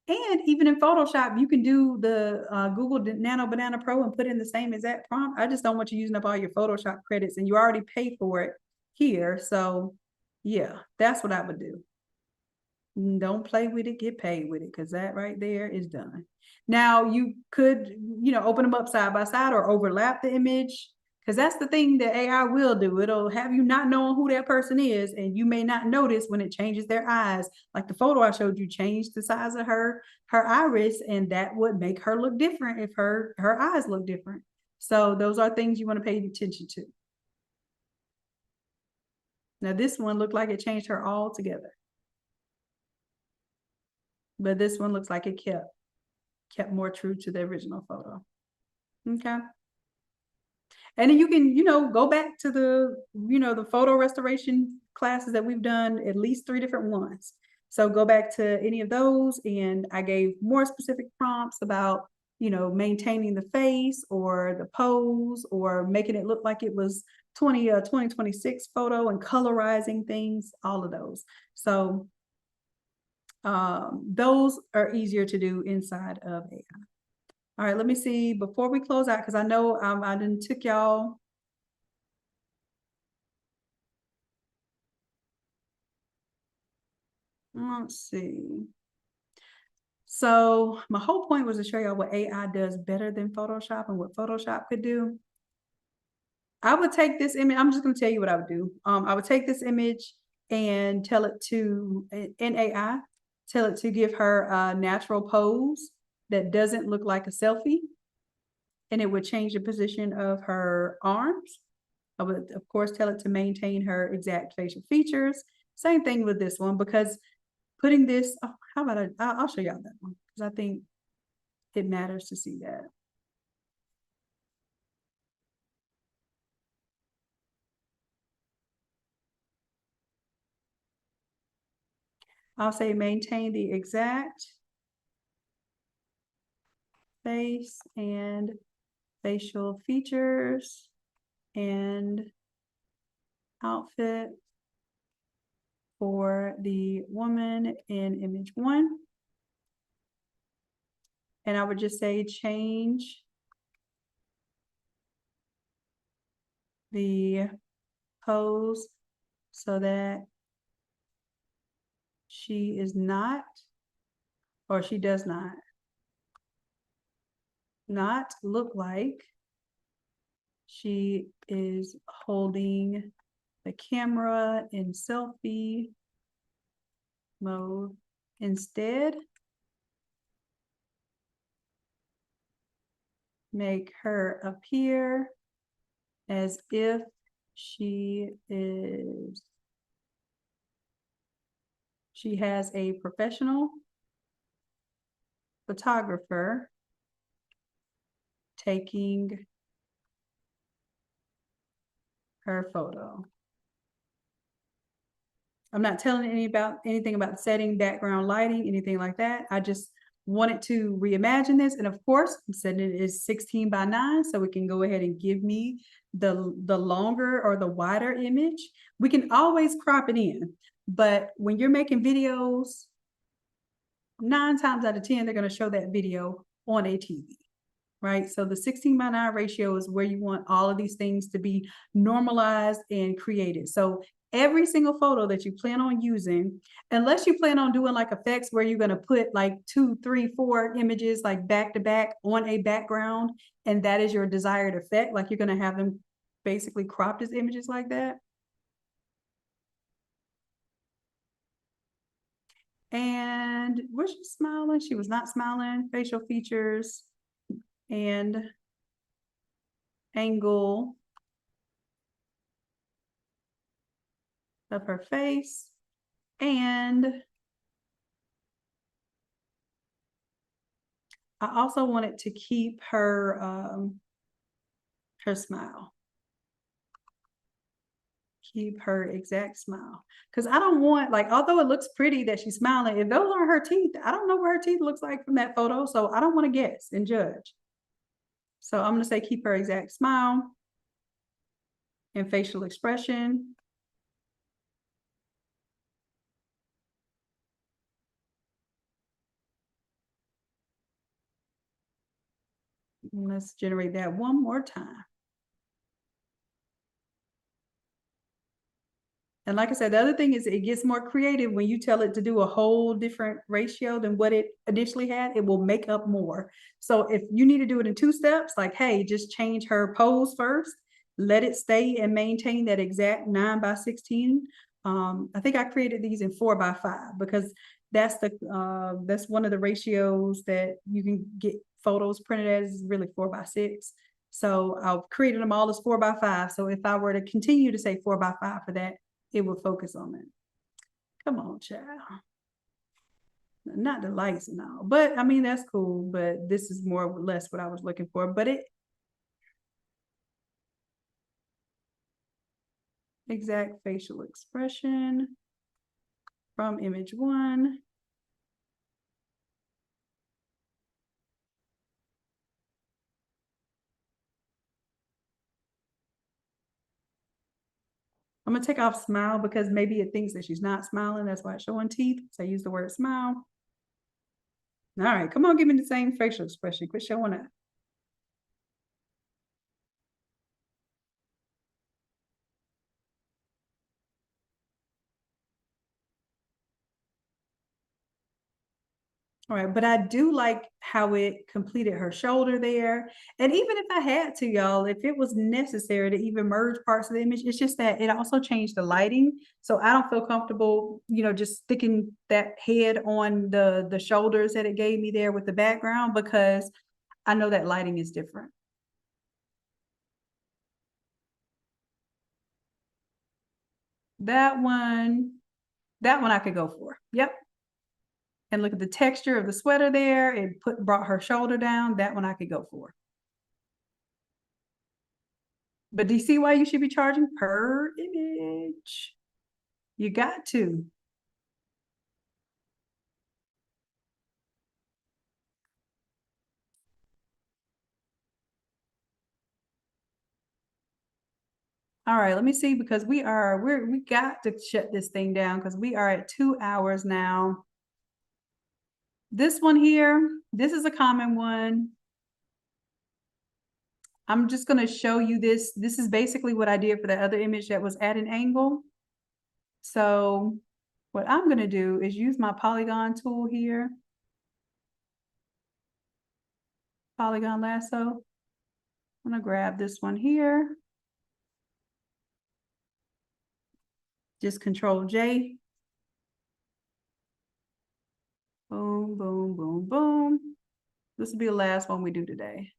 Speaker 3: And even in Photoshop, you can do the Google Nano Banana Pro and put in the same exact prompt. I just don't want you using up all your Photoshop credits, and you already pay for it here. So yeah, that's what I would do. Don't play with it, get paid with it, because that right there is done. Now you could, you know, open them up side by side or overlap the image, because that's the thing that AI will do. It'll have you not knowing who that person is, and you may not notice when it changes their eyes. Like the photo I showed you changed the size of her iris, and that would make her look different if her eyes look different. So those are things you want to pay attention to. Now this one looked like it changed her all together, but this one looks like it kept more true to the original photo. Okay. And then you can, you know, go back to the, you know, the photo restoration classes that we've done, at least 3 different ones. So go back to any of those, and I gave more specific prompts about, you know, maintaining the face or the pose or making it look like it was 2026 photo and colorizing things, all of those. So those are easier to do inside of AI. All right, let me see before we close out, because I know I didn't took y'all. Let's see. So my whole point was to show y'all what AI does better than Photoshop and what Photoshop could do. I would take this image. I'm just going to tell you what I would do. I would take this image and tell it to, in AI, tell it to give her a natural pose that doesn't look like a selfie. And it would change the position of her arms. I would, of course, tell it to maintain her exact facial features. Same thing with this one, because putting this, oh, how about I'll show y'all that one, because I think it matters to see that. I'll say maintain the exact face and facial features and outfit for the woman in image 1. And I would just say change the pose so that she is not, or she does not look like she is holding the camera in selfie mode. Instead, make her appear as if she has a professional photographer taking her photo. I'm not telling anything about setting, background lighting, anything like that. I just wanted to reimagine this. And of course, I'm setting it as 16 by 9, so it can go ahead and give me the longer or the wider image. We can always crop it in, but when you're making videos, 9 times out of 10, they're going to show that video on a TV. Right? So the 16 by 9 ratio is where you want all of these things to be normalized and created. So every single photo that you plan on using, unless you plan on doing like effects where you're going to put like 2, 3, 4 images like back to back on a background, and that is your desired effect, like you're going to have them basically cropped as images like that. And was she smiling? She was not smiling. Facial features and angle of her face, and I also wanted to keep her smile. Keep her exact smile, because I don't want, like, although it looks pretty that she's smiling, if those aren't her teeth, I don't know what her teeth looks like from that photo, so I don't want to guess and judge. So I'm going to say keep her exact smile and facial expression. And let's generate that one more time. And like I said, the other thing is it gets more creative when you tell it to do a whole different ratio than what it initially had. It will make up more. So if you need to do it in 2 steps, like, hey, just change her pose first, let it stay and maintain that exact 9 by 16. I think I created these in 4 by 5 because that's one of the ratios that you can get photos printed as, is really 4 by 6. So I've created them all as 4 by 5. So if I were to continue to say 4 by 5 for that, it will focus on it. Come on, child. Not the lights and all, but I mean, that's cool, but this is more or less what I was looking for. But it exact facial expression from image 1. I'm gonna take off smile because maybe it thinks that she's not smiling. That's why it's showing teeth. So I use the word smile. All right, come on, give me the same facial expression. Quit showing that. All right, but I do like how it completed her shoulder there. And even if I had to, y'all, if it was necessary to even merge parts of the image, it's just that it also changed the lighting. So I don't feel comfortable, just sticking that head on the shoulders that it gave me there with the background, because I know that lighting is different. That one I could go for. Yep. And look at the texture of the sweater there. It brought her shoulder down. That one I could go for. But do you see why you should be charging per image? You got to. All right, let me see, because we got to shut this thing down because we are at 2 hours now. This one here, this is a common one. I'm just going to show you this. This is basically what I did for the other image that was at an angle. So what I'm going to do is use my polygon tool here. Polygon lasso. I'm going to grab this one here. Just Control J. Boom, boom, boom, boom. This will be the last one we do today.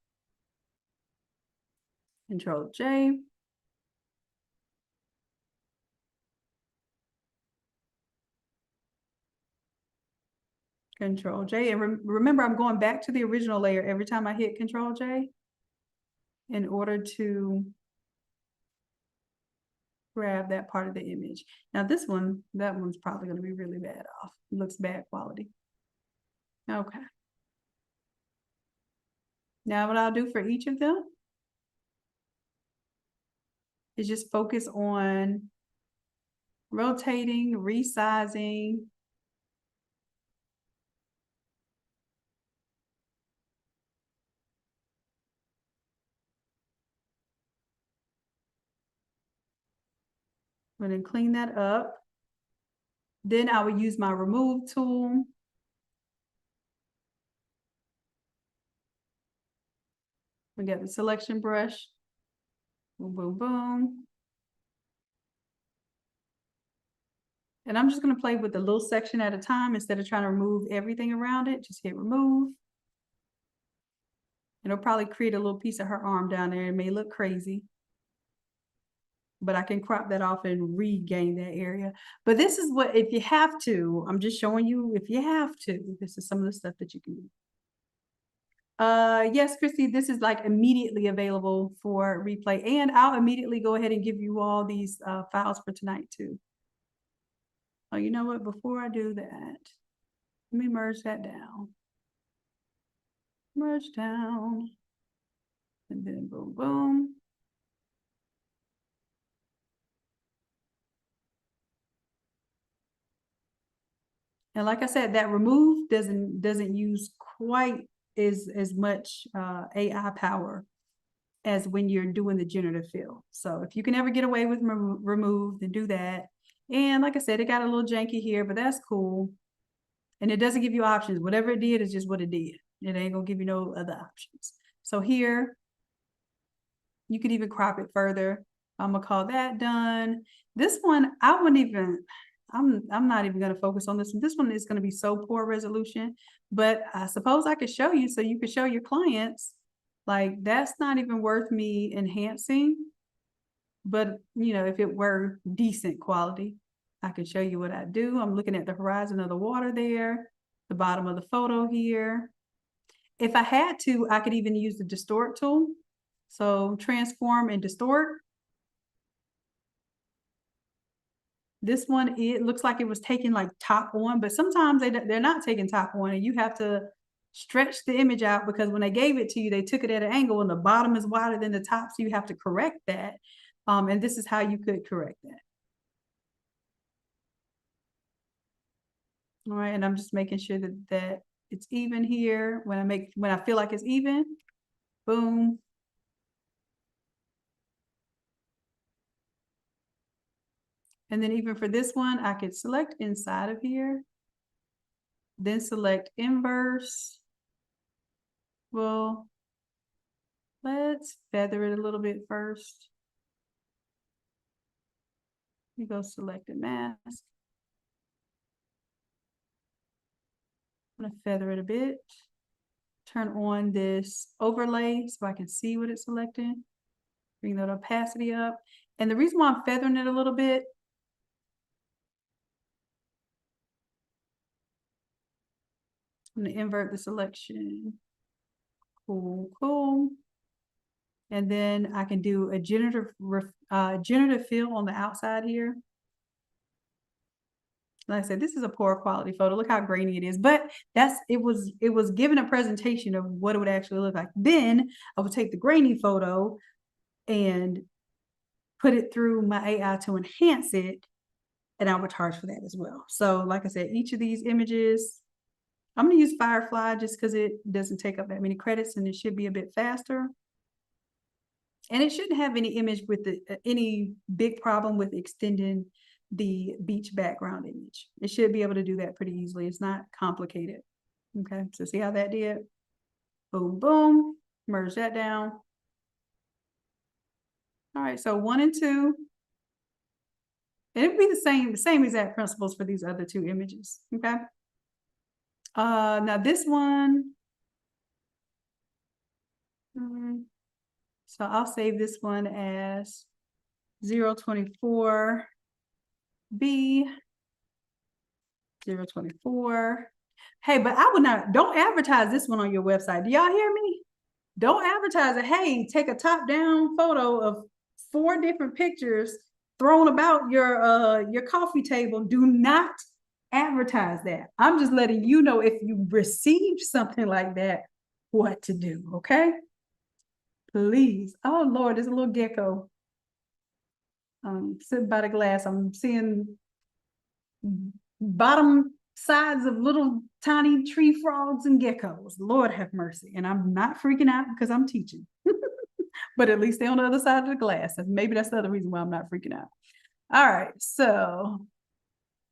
Speaker 3: Control J. Control J. And remember, I'm going back to the original layer every time I hit Control J in order to grab that part of the image. Now this one, that one's probably going to be really bad off. It looks bad quality. Okay. Now what I'll do for each of them is just focus on rotating, resizing. I'm going to clean that up. Then I will use my remove tool. We got the selection brush. Boom, boom, boom. And I'm just going to play with the little section at a time instead of trying to remove everything around it. Just hit remove. It'll probably create a little piece of her arm down there. It may look crazy, but I can crop that off and regain that area. But this is what, if you have to, I'm just showing you, if you have to, this is some of the stuff that you can do. Yes, Christy, this is like immediately available for replay, and I'll immediately go ahead and give you all these files for tonight too. Oh, you know what? Before I do that, let me merge that down. Merge down, and then boom, boom. And like I said, that remove doesn't use quite as much AI power as when you're doing the generative fill. So if you can ever get away with remove, then do that. And like I said, it got a little janky here, but that's cool. And it doesn't give you options. Whatever it did is just what it did. It ain't gonna give you no other options. So here, you could even crop it further. I'm gonna call that done. This one, I wouldn't even, I'm not even gonna focus on this one. This one is gonna be so poor resolution, but I suppose I could show you so you could show your clients, like that's not even worth me enhancing. But you know, if it were decent quality, I could show you what I do. I'm looking at the horizon of the water there, the bottom of the photo here. If I had to, I could even use the distort tool. So transform and distort. This one, it looks like it was taken like top on, but sometimes they're not taking top on, and you have to stretch the image out because when they gave it to you, they took it at an angle and the bottom is wider than the top, so you have to correct that. And this is how you could correct that. All right, and I'm just making sure that it's even here. When I feel like it's even, boom. And then even for this one, I could select inside of here, then select inverse. Well, let's feather it a little bit first. You go select a mask. I'm gonna feather it a bit. Turn on this overlay so I can see what it's selecting. Bring that opacity up. And the reason why I'm feathering it a little bit, I'm gonna invert the selection. Cool, cool. And then I can do a generative fill on the outside here. Like I said, this is a poor quality photo. Look how grainy it is, but it was given a presentation of what it would actually look like. Then I would take the grainy photo and put it through my AI to enhance it, and I would charge for that as well. So like I said, each of these images, I'm going to use Firefly just because it doesn't take up that many credits and it should be a bit faster. And it shouldn't have any image with any big problem with extending the beach background image. It should be able to do that pretty easily. It's not complicated. Okay, so see how that did? Boom, boom, merge that down. All right, so 1 and 2. And it would be the same exact principles for these other 2 images. Okay. Now this one, so I'll save this one as 024B 024. Hey, but I would not, don't advertise this one on your website. Do y'all hear me? Don't advertise it. Hey, take a top-down photo of 4 different pictures thrown about your coffee table. Do not advertise that. I'm just letting you know if you received something like that, what to do, okay? Please. Oh Lord, there's a little gecko. Sitting by the glass. I'm seeing bottom sides of little tiny tree frogs and geckos. Lord have mercy. And I'm not freaking out because I'm teaching. But at least they're on the other side of the glass. And maybe that's the other reason why I'm not freaking out. All right, so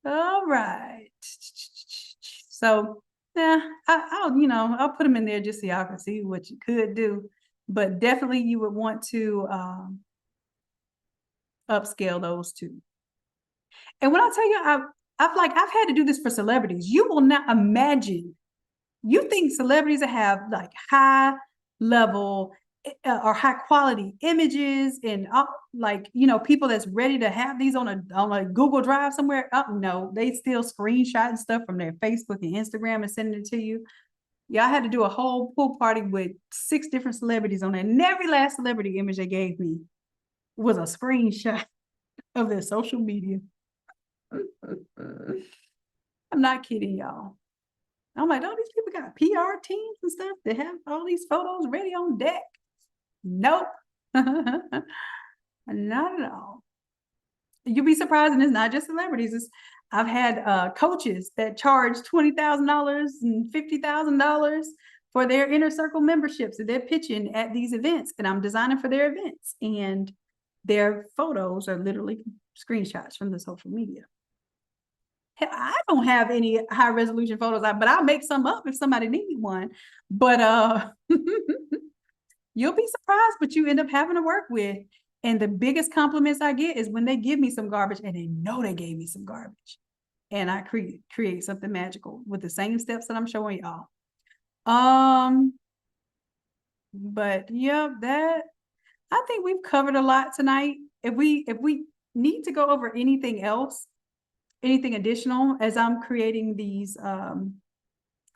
Speaker 3: all right. So yeah, I'll put them in there just so y'all can see what you could do. But definitely you would want to upscale those 2. And when I tell you, I've had to do this for celebrities. You will not imagine. You think celebrities that have like high level or high quality images and people that's ready to have these on a Google Drive somewhere. Oh no, they still screenshotting stuff from their Facebook and Instagram and sending it to you. Yeah, I had to do a whole pool party with 6 different celebrities on it. And every last celebrity image they gave me was a screenshot of their social media. I'm not kidding, y'all. I'm like, oh, these people got PR teams and stuff that have all these photos ready on deck. Nope. Not at all. You'll be surprised, and it's not just celebrities. I've had coaches that charge $20,000 and $50,000 for their inner circle memberships that they're pitching at these events, and I'm designing for their events, and their photos are literally screenshots from the social media. I don't have any high resolution photos, but I'll make some up if somebody needs one. But you'll be surprised what you end up having to work with. And the biggest compliments I get is when they give me some garbage and they know they gave me some garbage. And I create something magical with the same steps that I'm showing y'all. But yeah, I think we've covered a lot tonight. If we need to go over anything else, anything additional as I'm creating these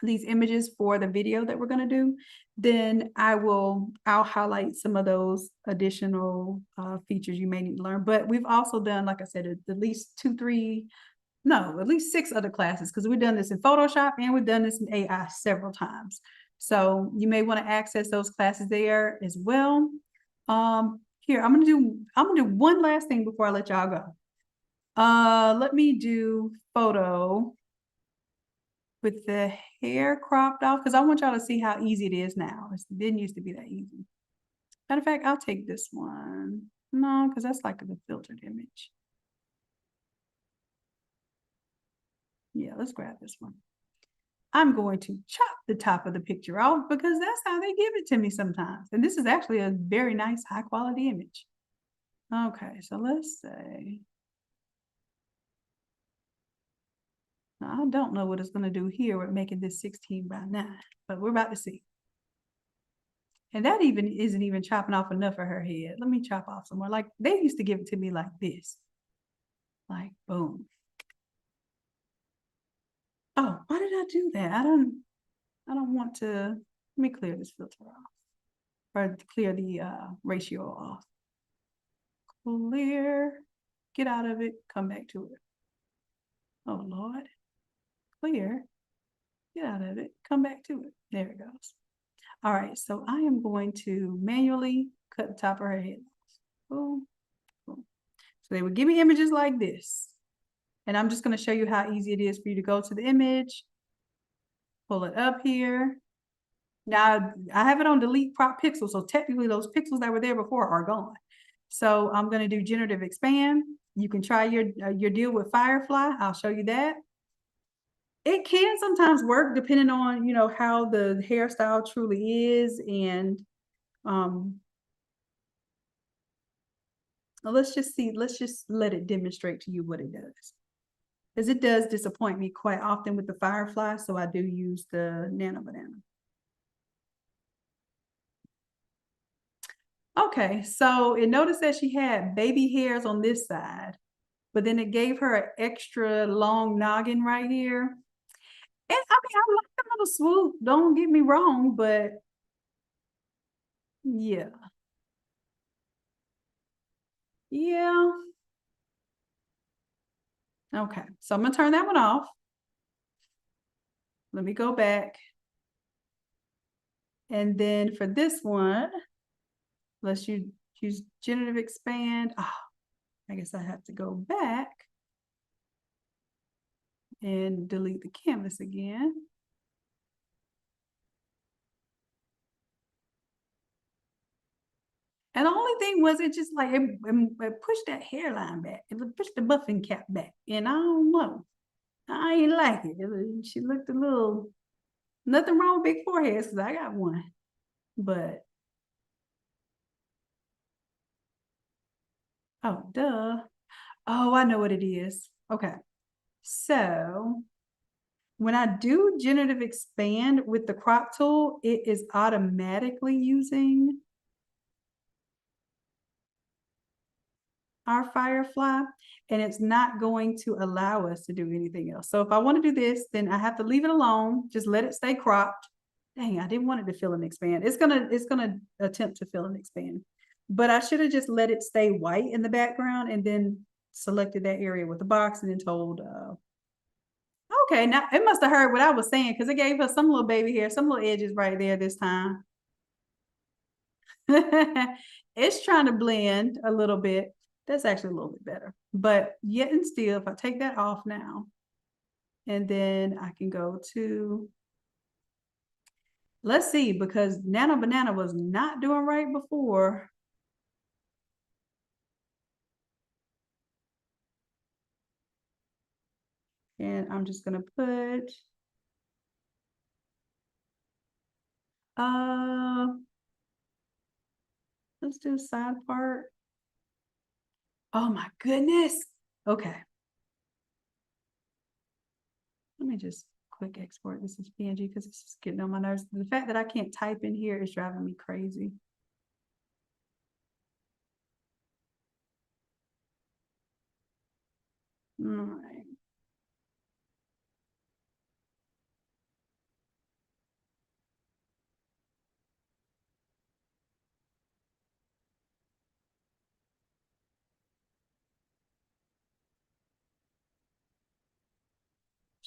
Speaker 3: images for the video that we're going to do, then I'll highlight some of those additional features you may need to learn. But we've also done, like I said, at least 6 other classes, because we've done this in Photoshop and we've done this in AI several times. So you may want to access those classes there as well. Here, I'm gonna do one last thing before I let y'all go. Let me do photo with the hair cropped off, because I want y'all to see how easy it is now. It didn't used to be that easy. Matter of fact, I'll take this one. No, because that's like the filtered image. Yeah, let's grab this one. I'm going to chop the top of the picture off because that's how they give it to me sometimes. And this is actually a very nice, high quality image. Okay, so let's say, I don't know what it's going to do here with making this 16 by 9, but we're about to see. And that isn't even chopping off enough of her head. Let me chop off some more. Like, they used to give it to me like this. Like, boom. Oh, why did I do that? I don't want to. Let me clear this filter off, or clear the ratio off. Clear, get out of it, come back to it. Oh Lord, clear, get out of it, come back to it. There it goes. All right, so I am going to manually cut the top of her head. Boom, boom. So they would give me images like this. And I'm just going to show you how easy it is for you to go to the image, pull it up here. Now, I have it on delete prop pixels, so technically those pixels that were there before are gone. So I'm going to do generative expand. You can try your deal with Firefly. I'll show you that. It can sometimes work depending on, you know, how the hairstyle truly is. And let's just let it demonstrate to you what it does. Because it does disappoint me quite often with the Firefly, so I do use the Nano Banana. Okay, so it noticed that she had baby hairs on this side, but then it gave her an extra long noggin right here. And I mean, I like the little swoop, don't get me wrong, but yeah. Yeah. Okay, so I'm gonna turn that one off. Let me go back. And then for this one, let's use generative expand. Oh, I guess I have to go back and delete the canvas again. And the only thing was it just like it pushed that hairline back. It pushed the buffing cap back. And I don't know. I ain't like it. She looked a little, nothing wrong with big foreheads because I got one. But, oh, duh. Oh, I know what it is. Okay. So when I do generative expand with the crop tool, it is automatically using our Firefly, and it's not going to allow us to do anything else. So if I want to do this, then I have to leave it alone, just let it stay cropped. Dang, I didn't want it to fill and expand. It's gonna attempt to fill and expand, but I should have just let it stay white in the background and then selected that area with the box and then told, okay, now it must have heard what I was saying because it gave her some little baby hair, some little edges right there this time. It's trying to blend a little bit. That's actually a little bit better, but yet and still, if I take that off now, and then I can go to, let's see, because Nano Banana was not doing right before. And I'm just gonna put, let's do side part. Oh my goodness. Okay. Let me just quick export this as PNG because this is getting on my nerves. The fact that I can't type in here is driving me crazy. All right.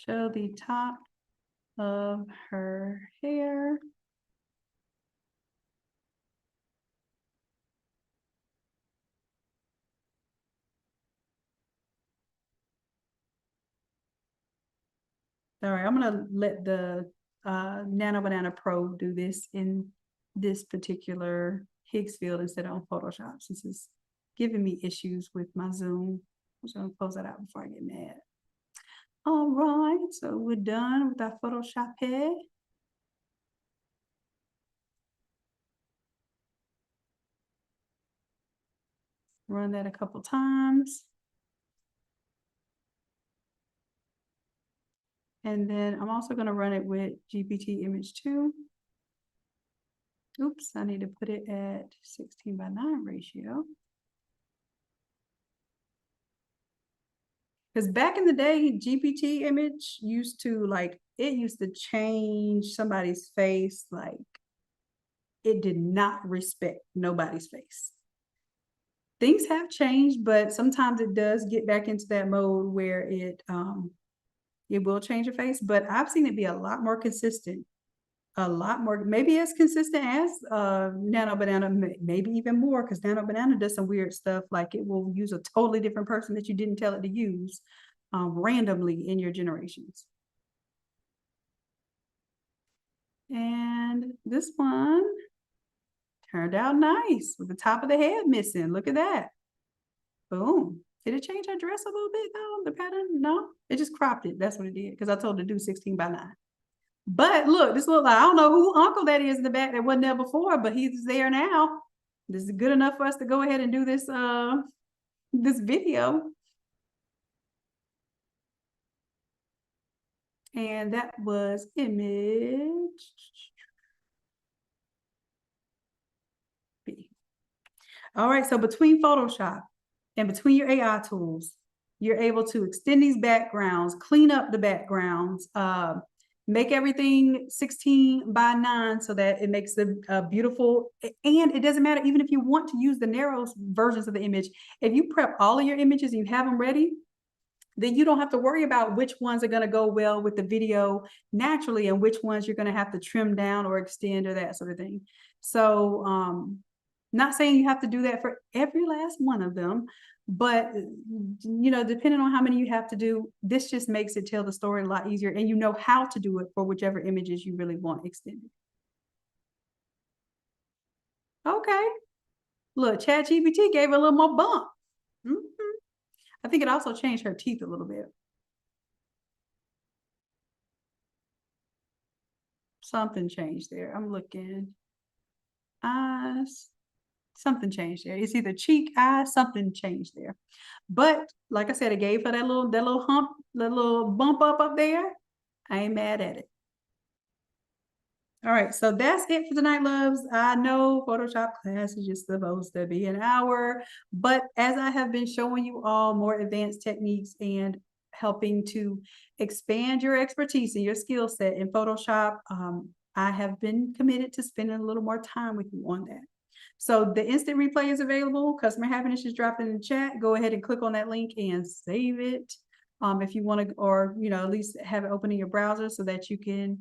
Speaker 3: Show the top of her hair. All right, I'm gonna let the Nano Banana Pro do this in this particular Higgs field instead of on Photoshop, since it's giving me issues with my Zoom. I'm just gonna close that out before I get mad. All right, so we're done with our Photoshop head. Run that a couple times. And then I'm also going to run it with GPT image 2. Oops, I need to put it at 16:9 ratio. Because back in the day, GPT image used to change somebody's face. Like, it did not respect nobody's face. Things have changed, but sometimes it does get back into that mode where it will change your face. But I've seen it be a lot more consistent a lot more, maybe as consistent as Nano Banana, maybe even more, because Nano Banana does some weird stuff, like it will use a totally different person that you didn't tell it to use randomly in your generations. And this one turned out nice with the top of the head missing. Look at that. Boom. Did it change her dress a little bit though? The pattern? No, it just cropped it. That's what it did, because I told her to do 16 by 9. But look, this look like, I don't know who uncle that is in the back that wasn't there before, but he's there now. This is good enough for us to go ahead and do this this video. And that was image B. All right, so between Photoshop and between your AI tools, you're able to extend these backgrounds, clean up the backgrounds, make everything 16 by 9 so that it makes the beautiful, and it doesn't matter even if you want to use the narrow versions of the image. If you prep all of your images and you have them ready, then you don't have to worry about which ones are going to go well with the video naturally and which ones you're going to have to trim down or extend or that sort of thing. So not saying you have to do that for every last one of them, but you know, depending on how many you have to do, this just makes it tell the story a lot easier, and you know how to do it for whichever images you really want extended. Okay, look, ChatGPT gave her a little more bump. I think it also changed her teeth a little bit. Something changed there. I'm looking. Eyes. Something changed there. It's either cheek, eye, something changed there. But like I said, it gave her that little hump, that little bump up there. I ain't mad at it. All right, so that's it for tonight, loves. I know Photoshop class is just supposed to be an hour, but as I have been showing you all more advanced techniques and helping to expand your expertise and your skill set in Photoshop, I have been committed to spending a little more time with you on that. So the instant replay is available. Customer Happiness just dropped in the chat. Go ahead and click on that link and save it if you want to, or you know, at least have it open in your browser so that you can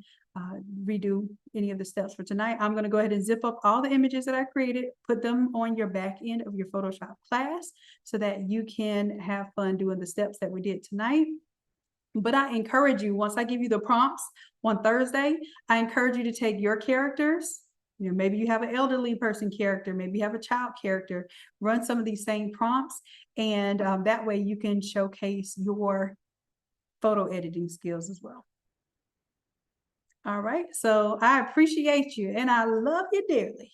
Speaker 3: redo any of the steps for tonight. I'm going to go ahead and zip up all the images that I created, put them on your back end of your Photoshop class so that you can have fun doing the steps that we did tonight. But I encourage you, once I give you the prompts on Thursday, I encourage you to take your characters. You know, maybe you have an elderly person character, maybe you have a child character, run some of these same prompts, and that way you can showcase your photo editing skills as well. All right, so I appreciate you and I love you dearly.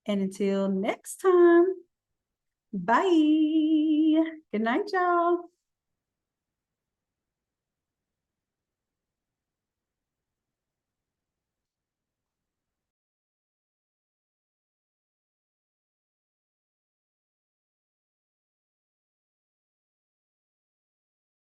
Speaker 3: And until next time, bye. Good night, y'all.